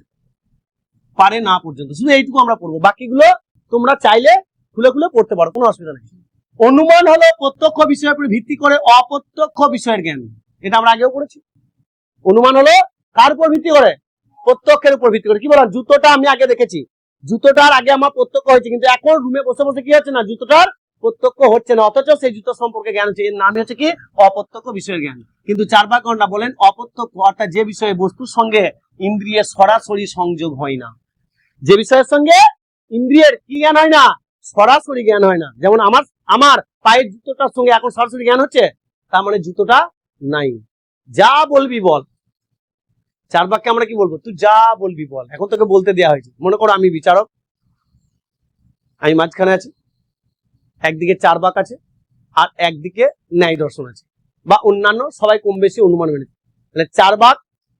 পারে না পর্যন্ত, শুধু এইটুকু আমরা পড়বো, বাকিগুলো তোমরা চাইলে খুলে খুলে পড়তে পারো, কোনো অসুবিধা নেই। অনুমান হলো প্রত্যক্ষ বিষয়ের উপর ভিত্তি করে অপ্রত্যক্ষ বিষয়ের জ্ঞান, এটা আমরা আগেও পড়েছি। অনুমান হলো কার উপর ভিত্তি করে? প্রত্যক্ষের উপর ভিত্তি করে। কি বললাম, জুতোটা আমি আগে দেখেছি, জুতোটার আগে আমার প্রত্যক্ষ হয়েছে, কিন্তু এখন রুমে বসে বসে কি হচ্ছে না, জুতোটার প্রত্যক্ষ হচ্ছে না, অথচ সেই জুতো সম্পর্কে জ্ঞান হচ্ছে, এর নাম হচ্ছে কি? অপ্রত্যক্ষ বিষয়ের জ্ঞান। কিন্তু চার্বাকগণরা বলেন অপ্রত্যক্ষ অর্থাৎ যে বিষয়ে বস্তুর সঙ্গে ইন্দ্রিয়ের সরাসরি সংযোগ হয় না, যে বিষয়ের সঙ্গে ইন্দ্রিয়ের কি জ্ঞান হয় না? সরাসরি জ্ঞান হয় না। যেমন আমার পায়ের জুতোটার সঙ্গে এখন সরাসরি জ্ঞান হচ্ছে, তার মানে জুতোটা নাই। যা বলবি বল, চার বাক্যে আমরা কি বলবো? তুই যা বলবি বল, এখন তোকে বলতে দেওয়া হয়েছে। মনে করো আমি বিচারক, আমি মাঝখানে আছি, একদিকে চার বাক আছে আর একদিকে ন্যায় দর্শন আছে, বা অন্যান্য সবাই কম বেশি অনুমান মেনেছে। তাহলে চার বাক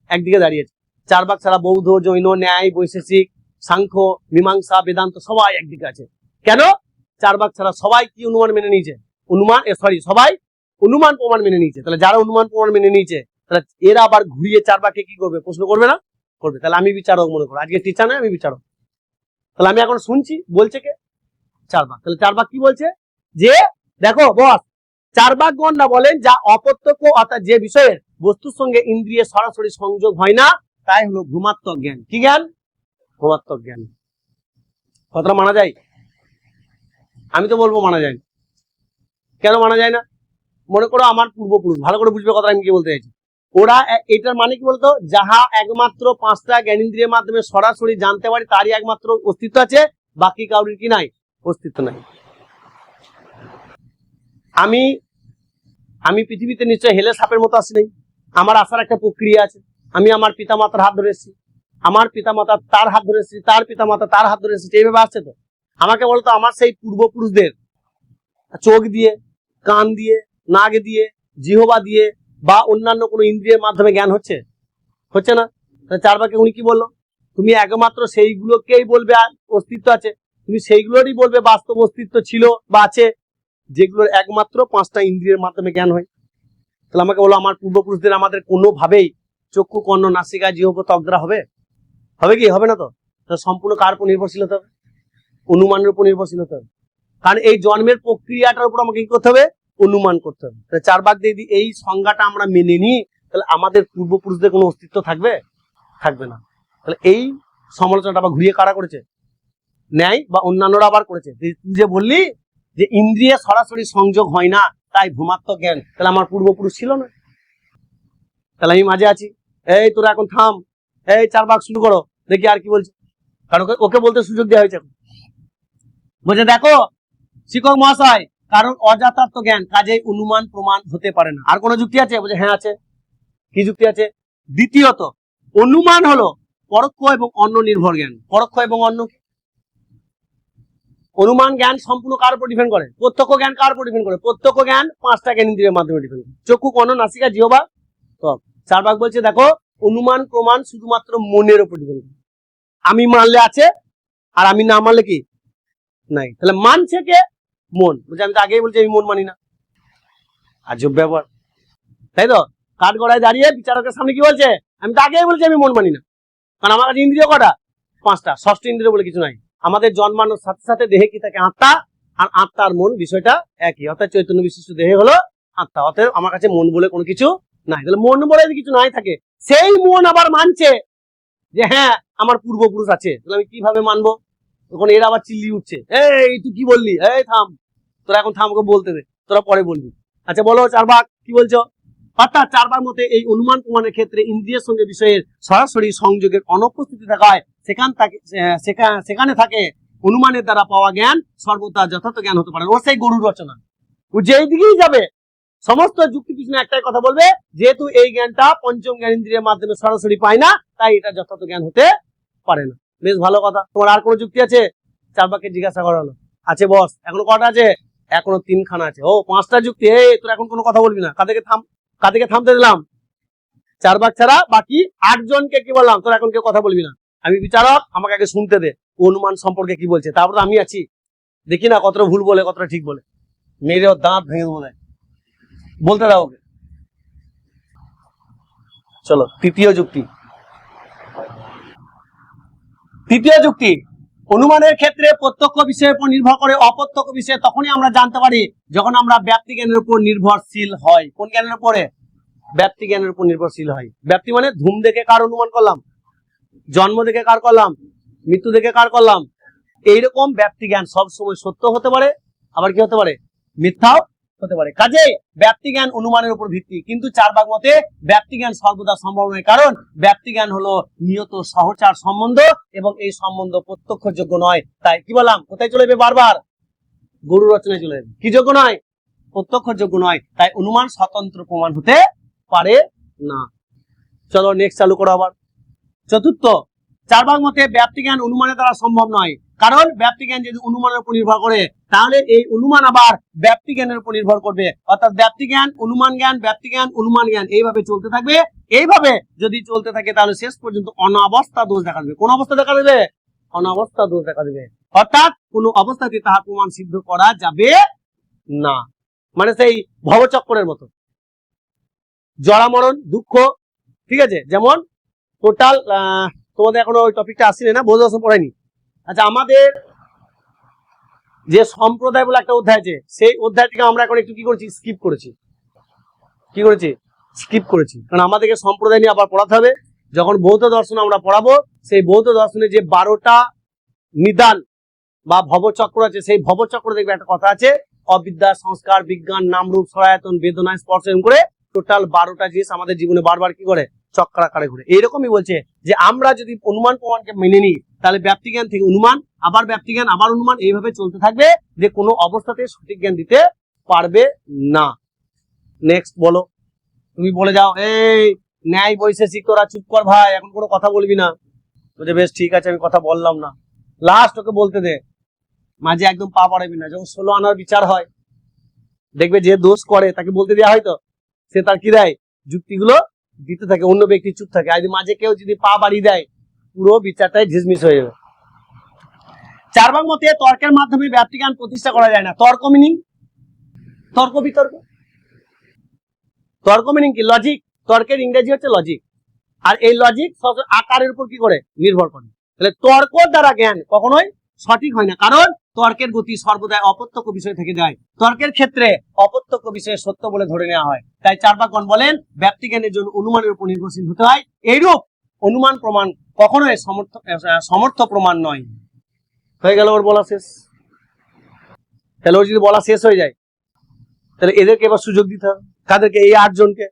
একদিকে দাঁড়িয়েছে, চার বাক ছাড়া বৌদ্ধ, জৈন, ন্যায়, বৈশেষিক, সাংখ্য, মীমাংসা, বেদান্ত সবাই একদিকে আছে। কেন? চার বাক ছাড়া সবাই কি অনুমান মেনে নিয়েছে? সবাই অনুমান প্রমাণ মেনে নিয়েছে। তাহলে যারা অনুমান প্রমাণ মেনে নিয়েছে, তাহলে এরা আবার ঘুরিয়ে চার বাকে কি করবে? প্রশ্ন করবে না? করবে। তাহলে আমি বিচারক মনে করো, আজকে টিচার নয়, আমি বিচারক। তাহলে আমি এখন শুনছি, বলছে কে? চার বাক। তাহলে চার বাক কি বলছে? যে দেখো বস, চার বাকগণ না বলেন যা অপ্রত্যক্ষ অর্থাৎ যে বিষয়ের বস্তুর সঙ্গে ইন্দ্রিয়ের সরাসরি সংযোগ হয় না তাই হলো ভ্রমাত্মক জ্ঞান। কি জ্ঞান? ভ্রমাত্মক জ্ঞান। কথাটা মানা যায়? আমি তো বলবো মানা যায় না। কেন মানা যায় না? মনে করো আমার পূর্বপুরুষ, ভালো করে বুঝবে কথা আমি কি বলতে চাইছি। ওরা, এটার মানে কি বলতো, যাহা একমাত্র পাঁচটা জ্ঞানেন্দ্রিয়ের মাধ্যমে সরাসরি জানতে পারি তারই একমাত্র অস্তিত্ব আছে, বাকি কাউরির কি নাই? অস্তিত্ব নাই। আমি পৃথিবীতে নিশ্চয়ই হেলে সাপের মতো আসি নাই, আমার আসার একটা প্রক্রিয়া আছে। আমি আমার পিতা মাতার হাত ধরে এসেছি, আমার পিতা মাতা তার হাত ধরে এসেছি, তার পিতা মাতা তার হাত ধরে এসেছি, এইভাবে আসছে তো। আমাকে বলতো আমার সেই পূর্বপুরুষদের চোখ দিয়ে, কান দিয়ে, নাক দিয়ে, জিহ্বা দিয়ে বা অন্যান্য কোনো ইন্দ্রিয়ের মাধ্যমে জ্ঞান হচ্ছে? হচ্ছে না। চার বাক্যে উনি কি বললো? তুমি একমাত্র সেইগুলোকেই বলবে অস্তিত্ব আছে, তুমি সেইগুলোরই বলবে বাস্তব অস্তিত্ব ছিল বা আছে যেগুলোর একমাত্র পাঁচটা ইন্দ্রিয়ের মাধ্যমে জ্ঞান হয়। তাহলে আমাকে বলো আমার পূর্বপুরুষদের আমাদের কোনোভাবেই চক্ষু, কর্ণ, নাসিকা, জিহ্বা, ত্বক দ্বারা হবে? হবে কি? হবে না তো। সম্পূর্ণ কার উপর নির্ভরশীল হতে হবে? অনুমানের উপর নির্ভরশীল হতে হবে। কারণ এই জন্মের প্রক্রিয়াটার উপর আমাকে কি করতে হবে? অনুমান করতে হবে। চার বাক দিয়ে এই সংজ্ঞাটা আমরা মেনে নিই, তাহলে আমাদের পূর্বপুরুষদের কোনো অস্তিত্ব থাকবে? থাকবে না। তাহলে এই সমালোচনাটা আবার ঘুরিয়ে কারা করেছে? ন্যায় বা অন্যান্যরা আবার করেছে। তুই যে বললি যে ইন্দ্রিয়ে সরাসরি সংযোগ হয় না, তাই ভ্রমাত্মক জ্ঞান, তাহলে আমার পূর্বপুরুষ ছিল না? তাহলে আমি মাঝে আছি। এই তোরা এখন থাম, এই 4 ভাগ শুরু করো, দেখি আর কি বলছে। কারণ ওকে বলতে সুযোগ দেওয়া হয়েছে। বলছে দেখো শিক্ষক মহাশয়, কারণ অযথার্থ জ্ঞান কাজে অনুমান প্রমাণ হতে পারে না। আর কোনো যুক্তি আছে? বলছে হ্যাঁ আছে। কি যুক্তি আছে? দ্বিতীয়ত, অনুমান হলো পরোক্ষ এবং অন্য নির্ভর জ্ঞান। পরোক্ষ এবং অন্য, অনুমান জ্ঞান সম্পূর্ণ কার উপর ডিপেন্ড করে? প্রত্যক্ষ জ্ঞান কার উপর ডিপেন্ড করে? প্রত্যক্ষ জ্ঞান 5টা জ্ঞানেন্দ্রিয়ের মাধ্যমে ডিপেন্ড করে, চক্ষু, কর্ণ, নাসিকা, জিহ্বা, ত্বক। 4 ভাগ বলছে দেখো অনুমান প্রমাণ শুধুমাত্র মনের উপর ডিপেন্ড করে। আমি মানলে আছে, আর আমি না মানলে কি নাই। তাহলে মানছে কে? মন। বলছে আমি তো আগেই বলছি আমি মন মানি না। আজব ব্যাপার, তাই তো? কাঠ গড়ায় দাঁড়িয়ে বিচারকের সামনে কি বলছে? আমি তো আগেই বলছি আমি মন মানি না। কারণ আমার কাছে ইন্দ্রিয় কটা? 5টা। ষষ্ঠ ইন্দ্রিয় বলে কিছু নাই। আমাদের জন্মানোর সাথে সাথে দেহে কি থাকে? আত্মা। আর আত্মা আর মন বিষয়টা একই, অর্থাৎ চৈতন্য বিশিষ্ট দেহে হলো আত্মা। অতএব আমার কাছে মন বলে কোনো কিছু নাই। তাহলে মন বলে যদি কিছু নাই থাকে, সেই মন আবার মানছে যে হ্যাঁ আমার পূর্বপুরুষ আছে, তাহলে আমি কিভাবে মানবো? তখন এরা আবার চিল্লি উঠছে, এই তুই কি বললি, এই থাম, তোরা এখন থাম, ওকে বলতে দে, তোরা পরে বলবি। আচ্ছা বলো 4 ভাগ কি বলছো? অর্থাৎ 4 ভাগ মতে এই অনুমান প্রমাণের ক্ষেত্রে ইন্দ্রিয়ের সঙ্গে বিষয়ের সরাসরি সংযোগের অনুপস্থিতি থাকায় সেখানে থাকে অনুমানের দ্বারা পাওয়া জ্ঞান সর্বদা যথার্থ জ্ঞান হতে পারে। ও সেই গরুর রচনা, ও যেই দিকেই যাবে সমস্ত যুক্তি পিছনে একটাই কথা বলবে, যেহেতু এই জ্ঞানটা পঞ্চম জ্ঞানেন্দ্রিয়ের মাধ্যমে সরাসরি পায় না, তাই এটা যথার্থ জ্ঞান হতে পারে না। বেশ ভালো কথা। তোমার আর কোনো যুক্তি আছে? 4 ভাগকে জিজ্ঞাসা করা হলো। আছে বস, এখনো কটা আছে? এখনো 3খানা আছে। ও 5টা যুক্তি। এই তোর এখন কোনো কথা বলবি না। কাদেরকে থামতে দিলাম? 4 ভাগ ছাড়া বাকি 8 জনকে কি বললাম, তোর এখন কেউ কথা বলবি না। আমি বিচারক, আমাকে আগে শুনতে দে অনুমান সম্পর্কে কি বলছে, তারপর আমি আছি, দেখি না কতটা ভুল বলে কতটা ঠিক বলে। মেরে ওর দাঁত ভেঙে দেবো, বলতে দাও ওকে। চলো তৃতীয় যুক্তি। তৃতীয় যুক্তি, অনুমানের ক্ষেত্রে প্রত্যক্ষ বিষয়ের উপর নির্ভর করে অপ্রত্যক্ষ বিষয় তখনই আমরা জানতে পারি যখন আমরা ব্যাপ্তি জ্ঞানের উপর নির্ভরশীল হয়। কোন জ্ঞানের উপরে? ব্যাপ্তি জ্ঞানের উপর নির্ভরশীল হয়। ব্যাপ্তি মানে ধূম দেখে কার অনুমান করলাম, জন্ম দেখে কার করলাম, মৃত্যু দেখে কার করলাম। এইরকম ব্যাপ্তি জ্ঞান সবসময় সত্য হতে পারে, আবার কি হতে পারে? মিথ্যাও হতে পারে। কাজে ব্যাপ্তি জ্ঞান অনুমানের উপর ভিত্তি, কিন্তু 4 ভাগ মতে ব্যাপ্তি জ্ঞান সর্বদা সম্ভব নয়, কারণ ব্যাপ্তি জ্ঞান হলো নিয়ত সহচার সম্বন্ধ এবং এই সম্বন্ধ প্রত্যক্ষযোগ্য নয়। তাই কি বললাম, কোথায় চলে যাবে বারবার? গরু রচনায় চলে যাবে। কি যোগ্য নয়? প্রত্যক্ষযোগ্য নয়। তাই অনুমান স্বতন্ত্র প্রমাণ হতে পারে না। চলো নেক্সট চালু করো আবার। চতুর্থ, 4 ভাগ মতে ব্যাপ্তি জ্ঞান অনুমানের দ্বারা সম্ভব নয়, কারণ ব্যাপ্তি জ্ঞান যদি অনুমানের উপর নির্ভর করে তাহলে এই অনুমান আবার ব্যাপ্তি জ্ঞানের উপর নির্ভর করবে। অর্থাৎ ব্যাপ্তি জ্ঞান অনুমান জ্ঞান, ব্যাপ্তি জ্ঞান অনুমান জ্ঞান, এইভাবে চলতে থাকবে। এইভাবে যদি চলতে থাকে তাহলে শেষ পর্যন্ত অনাবস্থা দোষ দেখা দেবে। কোন অবস্থা দেখা দেবে? অনাবস্থা দোষ দেখা দেবে। অর্থাৎ কোন অবস্থাতে তাহার প্রমাণ সিদ্ধ করা যাবে না। মানে সেই ভবচক্রের মতো, জরা মরণ দুঃখ, ঠিক আছে? যেমন টোটাল তোমাদের এখনো ওই টপিকটা আসছে না, বোধ দর্শন পড়াইনি। আচ্ছা, আমাদের যে সম্প্রদায় বলে একটা অধ্যায় আছে, সেই অধ্যায়টিকে আমরা এখন একটু কি করেছি? স্কিপ করেছি। কি করেছি? স্কিপ করেছি। কারণ আমাদেরকে সম্প্রদায় নিয়ে আবার পড়াতে হবে। যখন বৌদ্ধ দর্শন আমরা পড়াবো, সেই বৌদ্ধ দর্শনে যে 12টা নিদান বা ভবচক্র আছে, সেই ভবচক্র দেখবে একটা কথা আছে, অবিদ্যা, সংস্কার, বিজ্ঞান, নামরূপ, সহায়তন, বেদনা, স্পর্শ করে টোটাল 12টা জিনিস আমাদের জীবনে বারবার কি করে? চক্রাকারে ঘুরে। এইরকমই বলছে যে আমরা যদি অনুমান প্রমাণকে মেনে নিই তাহলে ব্যাপ্তি জ্ঞান থেকে অনুমান, আবার ব্যাপ্তি জ্ঞান, আবার অনুমান, এইভাবে চলতে থাকবে, যে কোনো অবস্থাতে সঠিক জ্ঞান দিতে পারবে না। নেক্সট বলো, তুমি বলে যাও, এই ন্যায় বৈশেষিক, তোরা চুপ কর ভাই, এখন কোনো কথা বলবি না। বলছে বেশ ঠিক আছে, আমি কথা বললাম না। লাস্ট ওকে বলতে দে, মাঝে একদম পা বাড়াবি না। যখন 16 আনার বিচার হয়, দেখবে যে দোষ করে তাকে বলতে দেওয়া হয়তো, সে তার কি দেয়? যুক্তিগুলো দিতে থাকে, অন্য ব্যক্তি চুপ থাকে। আর মাঝে কেউ যদি পা বাড়িয়ে দেয়, পুরো বিচারটাই ঝিসমিস হয়ে যাবে। 4 ভাগ মতে তর্কের মাধ্যমে ব্যাপ্তি জ্ঞান প্রতিষ্ঠা করা যায় না। তর্ক মিনিং তর্ক বিতর্ক। তর্ক মিনিং কি? লজিক। তর্কের ইংরেজি হচ্ছে লজিক। আর এই লজিক আকারের উপর কি করে? নির্ভর করে। তাহলে তর্ক দ্বারা জ্ঞান কখনোই সঠিক হয় না, কারণ তর্কের গতি সর্বদাই অপ্রত্যক্ষ বিষয় থেকে যায়। তর্কের ক্ষেত্রে অপ্রত্যক্ষ বিষয়ে সত্য বলে ধরে নেওয়া হয়। তাই চার্বাকগণ বলেন ব্যক্তি জ্ঞানের জন্য অনুমানের উপর নির্ভরশীল হতে হয়। এইরূপ অনুমান প্রমাণ কখনোই সমর্থ প্রমাণ নয়। হয়ে গেল ওর বলা শেষ। তাহলে ওর যদি বলা শেষ হয়ে যায় তাহলে এদেরকে এবার সুযোগ দিতে হবে। কাদেরকে? এই 8 জনকে।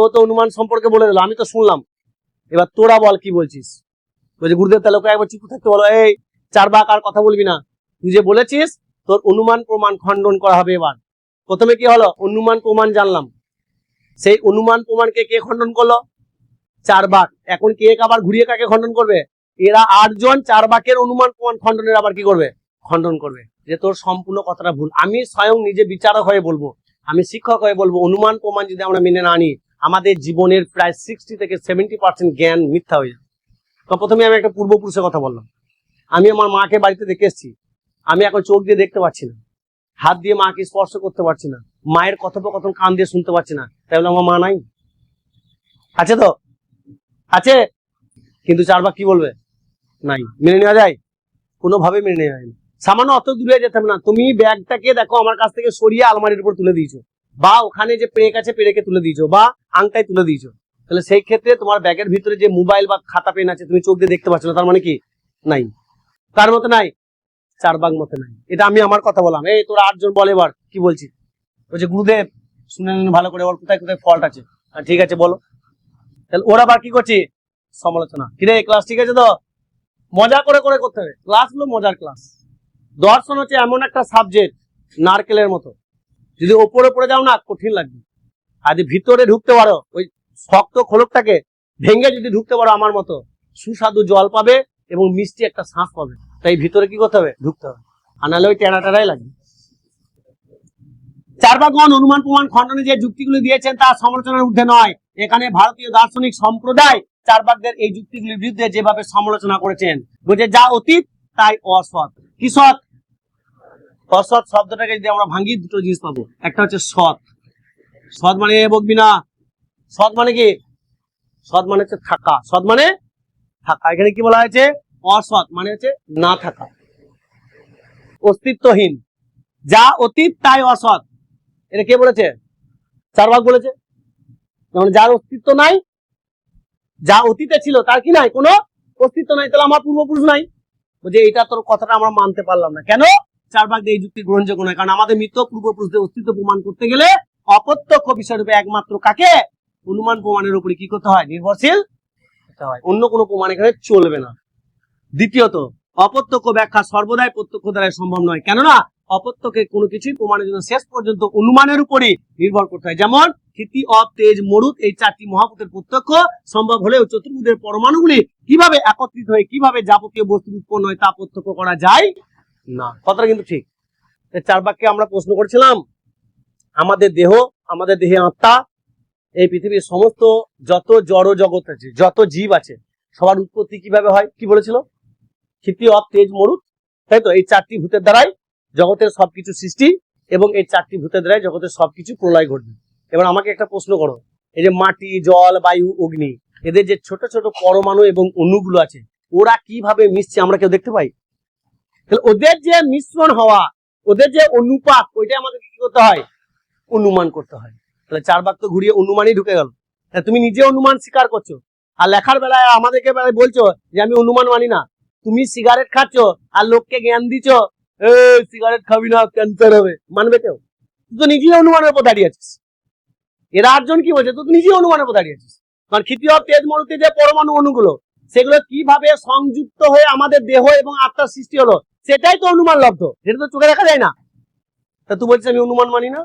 ও তো অনুমান সম্পর্কে বলে দিল, আমি তো শুনলাম, এবার তোরা বল কি বলছিস। বলছে গুরুদেব তাহলে ওকে একবার চুপ থাকতে বলো, এই চার্বাক আর কথা বলবি না, তুই যে বলেছিস তোর অনুমান প্রমাণ খণ্ডন করা হবে। এবার প্রথমে কি হলো, অনুমান প্রমাণ জানলাম, সেই অনুমান প্রমাণকে কে খণ্ডন করলো? চার্বাক। এখন কে আবার ঘুরিয়ে কাকে খণ্ডন করবে? এরা 8 জন চার্বাকের অনুমান প্রমাণ খণ্ডনের আবার কি করবে? খণ্ডন করবে। যে তোর সম্পূর্ণ কথাটা ভুল। আমি স্বয়ং নিজে বিচারক হয়ে বলবো, আমি শিক্ষক হয়ে বলবো, অনুমান প্রমাণ যদি আমরা মেনে না নিই আমাদের জীবনের প্রায় 60 থেকে 70% জ্ঞান মিথ্যা হয়ে যাবে। তো প্রথমে আমি একটা পূর্বপুরুষের কথা বললাম। আমি আমার মাকে বাড়িতে দেখে এসেছি, আমি এখন চোখ দিয়ে দেখতে পাচ্ছি না, হাত দিয়ে মাকে স্পর্শ করতে পারছি না, মায়ের কথোপকথন কান দিয়ে শুনতে পাচ্ছি না, তাই বলে আমার মা নাই? আছে তো, আছে। কিন্তু চার্বাক কি বলবে? নাই। মেনে নেওয়া যায়? কোনোভাবে মেনে নেওয়া যায় না। সামান্য অত দূরে যেতে হবে না, তুমি ব্যাগটাকে দেখো আমার কাছ থেকে সরিয়ে আলমারির উপর তুলে দিয়েছো, বা ওখানে যে পেরেক আছে পেরেকে তুলে দিয়েছো, বা আংটায় তুলে দিয়েছো, তাহলে সেই ক্ষেত্রে তোমার ব্যাগের ভিতরে যে মোবাইল বা খাতা পেন আছে তুমি চোখ দিয়ে দেখতে পাচ্ছ না, তার মানে কি? নাই। তার মতে নাই, চার্বাক মতে নাই। এটা আমি আমার কথা বললাম। এই তোরা 8 জন বল এবার কি বলছি। বলছে গুরুদেব শুনে নিন ভালো করে, ওর কোথায় কোথায় ফল্ট আছে। ঠিক আছে বলো। তাহলে ওরা আবার কি করছে? সমালোচনা। কিরে ক্লাস ঠিক আছে তো? মজা করে করে করতে হবে ক্লাসগুলো, মজার ক্লাস। দর্শন হচ্ছে এমন একটা সাবজেক্ট নারকেলের মতো, যদি ওপরে পড়ে যাও না কঠিন লাগবে, আর যদি ভিতরে ঢুকতে পারো ওই শক্ত খোলকটাকে ভেঙে যদি ঢুকতে পারো আমার মতো, সুস্বাদু জল পাবে এবং মিষ্টি একটা শ্বাস পাবে। তাই ভিতরে কি করতে হবে? ঢুকতে হবে, আর নাহলে ওই টেরা টেরাই লাগবে। চার্বাকগণ অনুমান প্রমাণ খণ্ডনে যে যুক্তিগুলি দিয়েছেন তা সমালোচনার ঊর্ধ্বে নয়। এখানে ভারতীয় দার্শনিক সম্প্রদায় চার্বাকদের এই যুক্তিগুলির বিরুদ্ধে যেভাবে সমালোচনা করেছেন, বলছে যা অতীত তাই অসৎ। কি সৎ? অসৎ শব্দটাকে যদি আমরা ভাঙি দুটো জিনিস পাবো, একটা হচ্ছে সৎ। সৎ মানে বকবি না, সৎ মানে কি? সৎ মানে হচ্ছে থাকা, সৎ মানে থাকা। এখানে কি বলা হয়েছে? অসৎ মানে হচ্ছে না থাকা, অস্তিত্বহীন। যা অতীত তাই অসৎ। এটা কে বলেছে? চার্বাক বলেছে। যেমন যার অস্তিত্ব নাই, যা অতীতে ছিল তার কি নাই? কোনো অস্তিত্ব নাই, তাহলে আমার পূর্বপুরুষ নাই। বলছে এটা তোর কথাটা আমরা মানতে পারলাম না। কেন? চার্বাক এই যুক্তি গ্রহণযোগ্য নয়, কারণ আমাদের মৃত পূর্বপুরুষদের অস্তিত্ব প্রমাণ করতে গেলে অপ্রত্যক্ষ বিষয়রূপে একমাত্র কাকে? অনুমান প্রমাণের উপরে কি করতে হয়? নির্ভরশীল হতে হয়। অন্য কোনো প্রমাণ এখানে চলবে না। দ্বিতীয়ত, অপ্রত্যক্ষ ব্যাখ্যা সর্বদাই প্রত্যক্ষ দ্বারা সম্ভব নয়, কেননা অপ্রত্যক্ষে কোনো কিছুই প্রমাণের জন্য শেষ পর্যন্ত অনুমানের উপরই নির্ভর করতে হয়। যেমন ক্ষিতি, অপ, তেজ, মরুত এই 4টি মহাভূতের প্রত্যক্ষ সম্ভব হলেও চতুর্ভুজের পরমাণুগুলি কিভাবে একত্রিত হয়ে কিভাবে যাবতীয় বস্তু উৎপন্ন হয় তা প্রত্যক্ষ করা যায় না। কথাটা কিন্তু ঠিক। চার্বাককে আমরা প্রশ্ন করেছিলাম, আমাদের দেহ, আমাদের দেহে আত্মা, এই পৃথিবীর সমস্ত যত জড় জগৎ আছে, যত জীব আছে, সবার উৎপত্তি কিভাবে হয়? কি বলেছিল? ক্ষিতি, অপ, তেজ, মরুত, তাই তো? এই 4টি ভূতের দ্বারাই জগতের সবকিছু সৃষ্টি, এবং এই 4টি ভূতের দ্বারাই জগতের সবকিছু প্রলয় ঘটবে। এবার আমাকে একটা প্রশ্ন করো, এই যে মাটি, জল, বায়ু, অগ্নি, এদের যে ছোট ছোট পরমাণু এবং অণুগুলো আছে, ওরা কিভাবে মিশছে আমরা কেউ দেখতে পাই? তাহলে ওদের যে মিশ্রণ হওয়া, ওদের যে অনুপাত, ওইটা আমাদেরকে কি করতে হয়? অনুমান করতে হয়। তাহলে চার্বাক তো ঘুরিয়ে অনুমানই ঢুকে গেল। তুমি নিজে অনুমান স্বীকার করছো, আর লেখার বেলায় আমাদেরকে বলছো যে আমি অনুমান মানি না। তুমি সিগারেট খাচ্ছ আর লোককে জ্ঞান দিচ্ছ, সিগারেট খাবি না ক্যান্সার হবে, মানবে কেউ? তুই তো নিজেই অনুমানের উপর দাঁড়িয়ে আছিস। এরা 8 জন কি বলছে? তুই নিজেই অনুমানের উপর দাঁড়িয়ে আছিস। কারণ ক্ষিতি, অপ, তেজ, মরুতে যে পরমাণু অণুগুলো, সেগুলো কিভাবে সংযুক্ত হয়ে আমাদের দেহ এবং আত্মার সৃষ্টি হলো সেটাই তো অনুমান লব্ধ, যেটা তো চোখে দেখা যায় না। তা তুই বলছিস আমি অনুমান মানি না,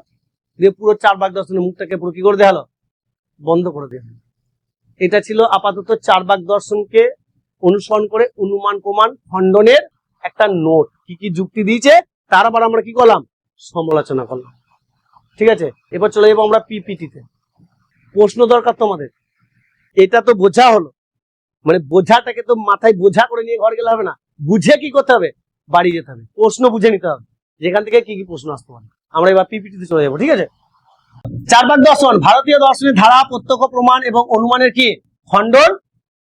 দিয়ে পুরো চার্বাক দর্শনের মুখটাকে পুরো কি করে দেওয়া হলো? বন্ধ করে দেওয়া হলো। এটা ছিল আপাতত চার্বাক দর্শনকে অনুসরণ করে অনুমান প্রমাণ খণ্ডনের একটা নোট। কি কি যুক্তি দিয়েছে তার আবার আমরা কি করলাম? সমালোচনা করলাম। ঠিক আছে, এবার চলে যাবো আমরা পিপিটিতে। প্রশ্ন দরকার তোমাদের। এটা তো বোঝা হলো, মানে বোঝাটাকে তো মাথায় বোঝা করে নিয়ে ঘর গেলে হবে না, বুঝে কি করতে হবে? বাড়ি যেতে হবে, প্রশ্ন বুঝে নিতে হবে যেখান থেকে কি কি প্রশ্ন আসতে পারে। আমরা এবার পিপিটিতে চলে যাবো। ঠিক আছে, চার্বাক দর্শন ভারতীয় দর্শনের ধারা, প্রত্যক্ষ প্রমাণ এবং অনুমানের কি খণ্ডন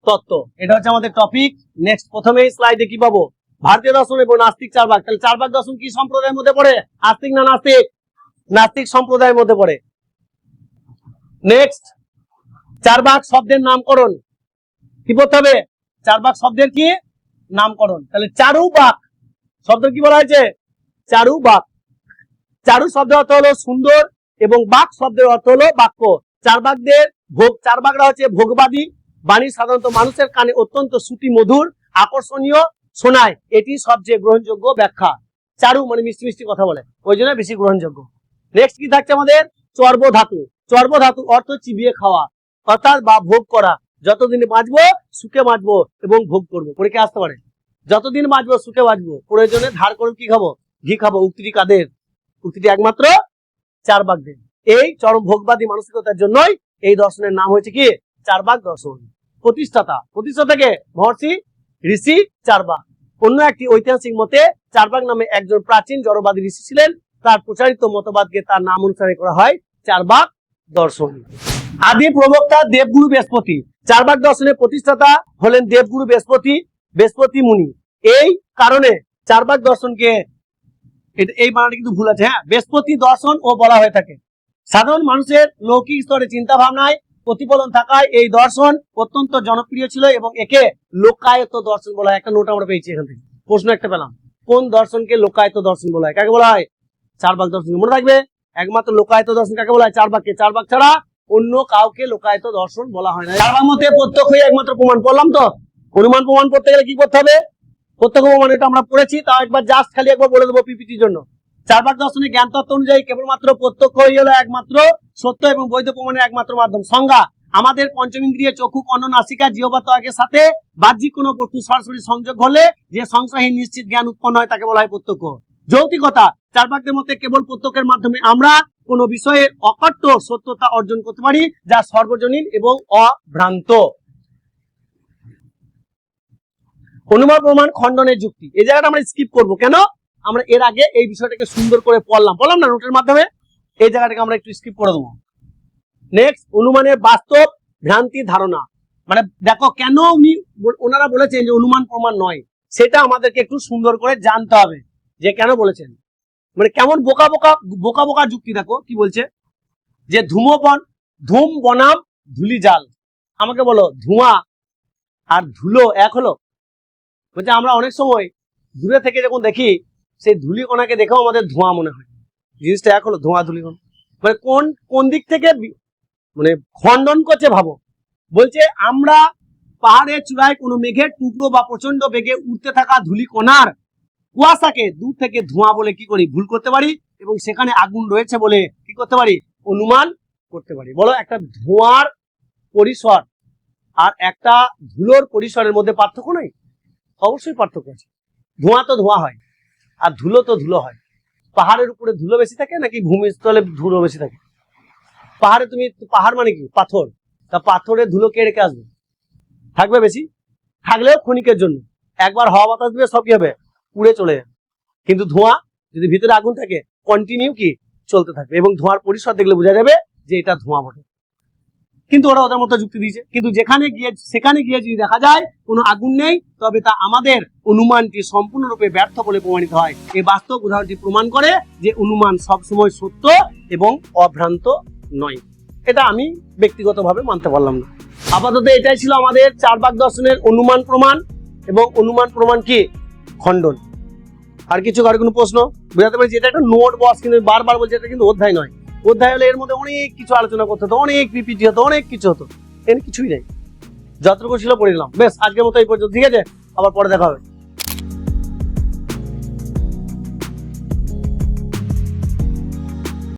তত্ত্ব। এটা হচ্ছে আমাদের টপিক। নেক্সট প্রথমেই স্লাইডে কি পাবো? ভারতীয় দর্শন এবং নাস্তিক চার ভাগ। তাহলে চার ভাগ দর্শন কি সম্প্রদায়ের মধ্যে পড়ে? আস্তিক না নাস্তিক? নাস্তিক সম্প্রদায়ের মধ্যে পড়ে। নেক্সট, চার ভাগ শব্দের নামকরণ কি বলতে হবে? চার ভাগ শব্দের কি নামকরণ? তাহলে চারু বাক শব্দ কি বলা হয়েছে? চারু বাক। চারু শব্দের অর্থ হলো সুন্দর এবং বাক শব্দের অর্থ হলো বাক্য। চার ভাগদের ভোগ, চার ভাগরা হচ্ছে ভোগবাদী বাণী, সাধারণত মানুষের কানে অত্যন্ত শ্রুতি মধুর আকর্ষণীয় শোনায়, এটি সবচেয়ে গ্রহণযোগ্য ব্যাখ্যা। চারু মানে মিষ্টি মিষ্টি কথা বলে, ওই জন্য বেশি গ্রহণযোগ্য। নেক্সট কি থাকছে আমাদের? চর্ব ধাতু। চর্ব ধাতু অর্থ চিবিয়ে খাওয়া অর্থাৎ বা ভোগ করা। যতদিন বাঁচবো সুখে বাঁচবো এবং ভোগ করবো। পরীক্ষা আসতে পারে, যতদিন বাঁচবো সুখে বাঁচবো, প্রয়োজনে ধার করে কি খাবো? ঘি খাবো। উক্তিটি কাদের? উক্তিটি একমাত্র চার ভাগদের। এই চরম ভোগবাদী মানসিকতার জন্যই এই দর্শনের নাম হয়েছে কি? চার ভাগ দর্শন। প্রতিষ্ঠাতা, প্রতিষ্ঠাতাকে মহর্ষি ঋষি চারবাক। অন্য একটি ঐতিহাসিক মতে চারবাক নামে একজন প্রাচীন জড়বাদী ঋষি ছিলেন। তার প্রচারিত মতবাদকে তার নাম অনুসারে করা হয় চারবাক দর্শন। আদি প্রবক্তা দেবগুরু বৃহস্পতি। চারবাক দর্শনের প্রতিষ্ঠাতা হলেন দেবগুরু বৃহস্পতি মুনি। এই কারণে চারবাক দর্শনকে, এই বানানটা কিন্তু ভুল আছে, হ্যাঁ, বৃহস্পতি দর্শন ও বলা হয়ে থাকে। সাধারণ মানুষের লৌকিক স্তরে চিন্তা ভাবনায় প্রতিফলন থাকায় এই দর্শন অত্যন্ত জনপ্রিয় ছিল এবং একে লোকায়ত দর্শন বলা হয়। একটা নোট আমরা পেয়েছি এখান থেকে, প্রশ্ন একটা পেলাম, কোন দর্শনকে লোকায়ত দর্শন বলা হয়? কাকে বলা হয়? চারবাক দর্শন। মনে রাখবে, একমাত্র লোকায়ত দর্শন কাকে বলা হয়? চারবাককে। চারবাক ছাড়া অন্য কাউকে লোকায়ত দর্শন বলা হয় না। চারবাক মতে প্রত্যক্ষই একমাত্র প্রমাণ। বললাম তো, অনুমান প্রমাণ করতে গেলে কি করতে হবে? প্রত্যক্ষ প্রমাণ, এটা আমরা পড়েছি, তাও একবার জাস্ট খালি একবার বলে দেবো পিপিটির জন্য। চারবাক দর্শনে জ্ঞান তত্ত্ব অনুযায়ী কেবলমাত্র প্রত্যক্ষই হলো একমাত্র সত্য এবং বৈধ প্রমাণের একমাত্র মাধ্যম। সংজ্ঞা: আমাদের পঞ্চমেন্দ্রিয় চক্ষু, কর্ণ, নাসিকা, জিহ্বা, ত্বকের সাথে বাহ্যিক কোনো বস্তু সরাসরি সংযোগ হলে যে সংশয়হীন নিশ্চিত জ্ঞান উৎপন্ন হয় তাকে বলা হয় প্রত্যক্ষ। যৌক্তিকতা: চারবাকদের মতে কেবল প্রত্যক্ষের মাধ্যমে আমরা কোনো বিষয়ের অকট্ট সত্যতা অর্জন করতে পারি যা সর্বজনীন এবং অভ্রান্ত। অনুমান প্রমাণ খণ্ডনের যুক্তি। এই জায়গাটা আমরা স্কিপ করবো, কেন? আমরা এর আগে এই বিষয়টাকে সুন্দর করে পড়লাম না নোটের মাধ্যমে, এই জায়গাটাকে আমরা একটু স্কিপ করে দেবো। নেক্সট, অনুমানের বাস্তব ভ্রান্তি ধারণা। মানে দেখো, কেন ওনারা বলেছেন যে অনুমান প্রমাণ নয়, সেটা আমাদেরকে একটু সুন্দর করে জানতে হবে যে কেন বলেছেন। মানে কেমন বোকা বোকা যুক্তি। দেখো কি বলছে, যে ধূম বনাম ধুলি জাল। আমাকে বলো, ধোঁয়া আর ধুলো এক হলো? বলছে আমরা অনেক সময় দূরে থেকে যখন দেখি সেই ধুলি কণাকে দেখেও আমাদের ধোঁয়া মনে হয়। জিনিসটা এক হলো? ধোঁয়া ধুলি কণা মানে কোন দিক থেকে মানে খণ্ডন করছে ভাবো। বলছে আমরা পাহাড়ের চূড়ায় কোনো মেঘের টুকরো বা প্রচন্ড বেগে উঠতে থাকা ধুলি কণার কুয়াশাকে দূর থেকে ধোঁয়া বলে কি করি? ভুল করতে পারি, এবং সেখানে আগুন রয়েছে বলে কি করতে পারি? অনুমান করতে পারি। বলো, একটা ধোঁয়ার পরিসর আর একটা ধুলোর পরিসরের মধ্যে পার্থক্য নেই? অবশ্যই পার্থক্য আছে। ধোঁয়া তো ধোঁয়া হয় আর ধুলো তো ধুলো হয়। পাহাড়ের উপরে ধুলো বেশি থাকে নাকি ভূমিস্থলে ধুলো বেশি থাকে? পাহাড় মানে কি? পাথর। তা পাথরে ধুলো কে রেখে আসবে? থাকবে বেশি, থাকলেও ক্ষণিকের জন্য। একবার হাওয়া বাতাস দিবে সব কি হবে? উড়ে চলে যাবে। কিন্তু ধোঁয়া, যদি ভিতরে আগুন থাকে, কন্টিনিউ কি চলতে থাকবে, এবং ধোঁয়ার পরিসর দেখলে বোঝা যাবে যে এটা ধোঁয়া বটে। কিন্তু ওরা ওদের মতো যুক্তি দিয়েছে। কিন্তু সেখানে গিয়ে যদি দেখা যায় কোনো আগুন নেই, তবে তা আমাদের অনুমানটি সম্পূর্ণরূপে ব্যর্থ বলে প্রমাণিত হয়। এই বাস্তব উদাহরণটি প্রমাণ করে যে অনুমান সবসময় সত্য এবং অভ্রান্ত নয়। এটা আমি ব্যক্তিগতভাবে মানতে পারলাম না। আপাতত এটাই ছিল আমাদের চারবাক দর্শনের অনুমান প্রমাণ এবং অনুমান প্রমাণ কি খণ্ডন। আর কোনো প্রশ্ন? বুঝাতে পারছি এটা একটা নোট বক্স, কিন্তু বারবার বলছে এটা কিন্তু অধ্যায় নয়। অধ্যায় হলে এর মধ্যে অনেক কিছু আলোচনা করতে হতো, অনেক পিপিটি হতো, অনেক কিছু হতো। এর কিছুই নেই, যতটুকু ছিল পড়ে দিলাম। বেশ, আজকের মতো এই পর্যন্ত, ঠিক আছে? আবার পরে দেখা হবে।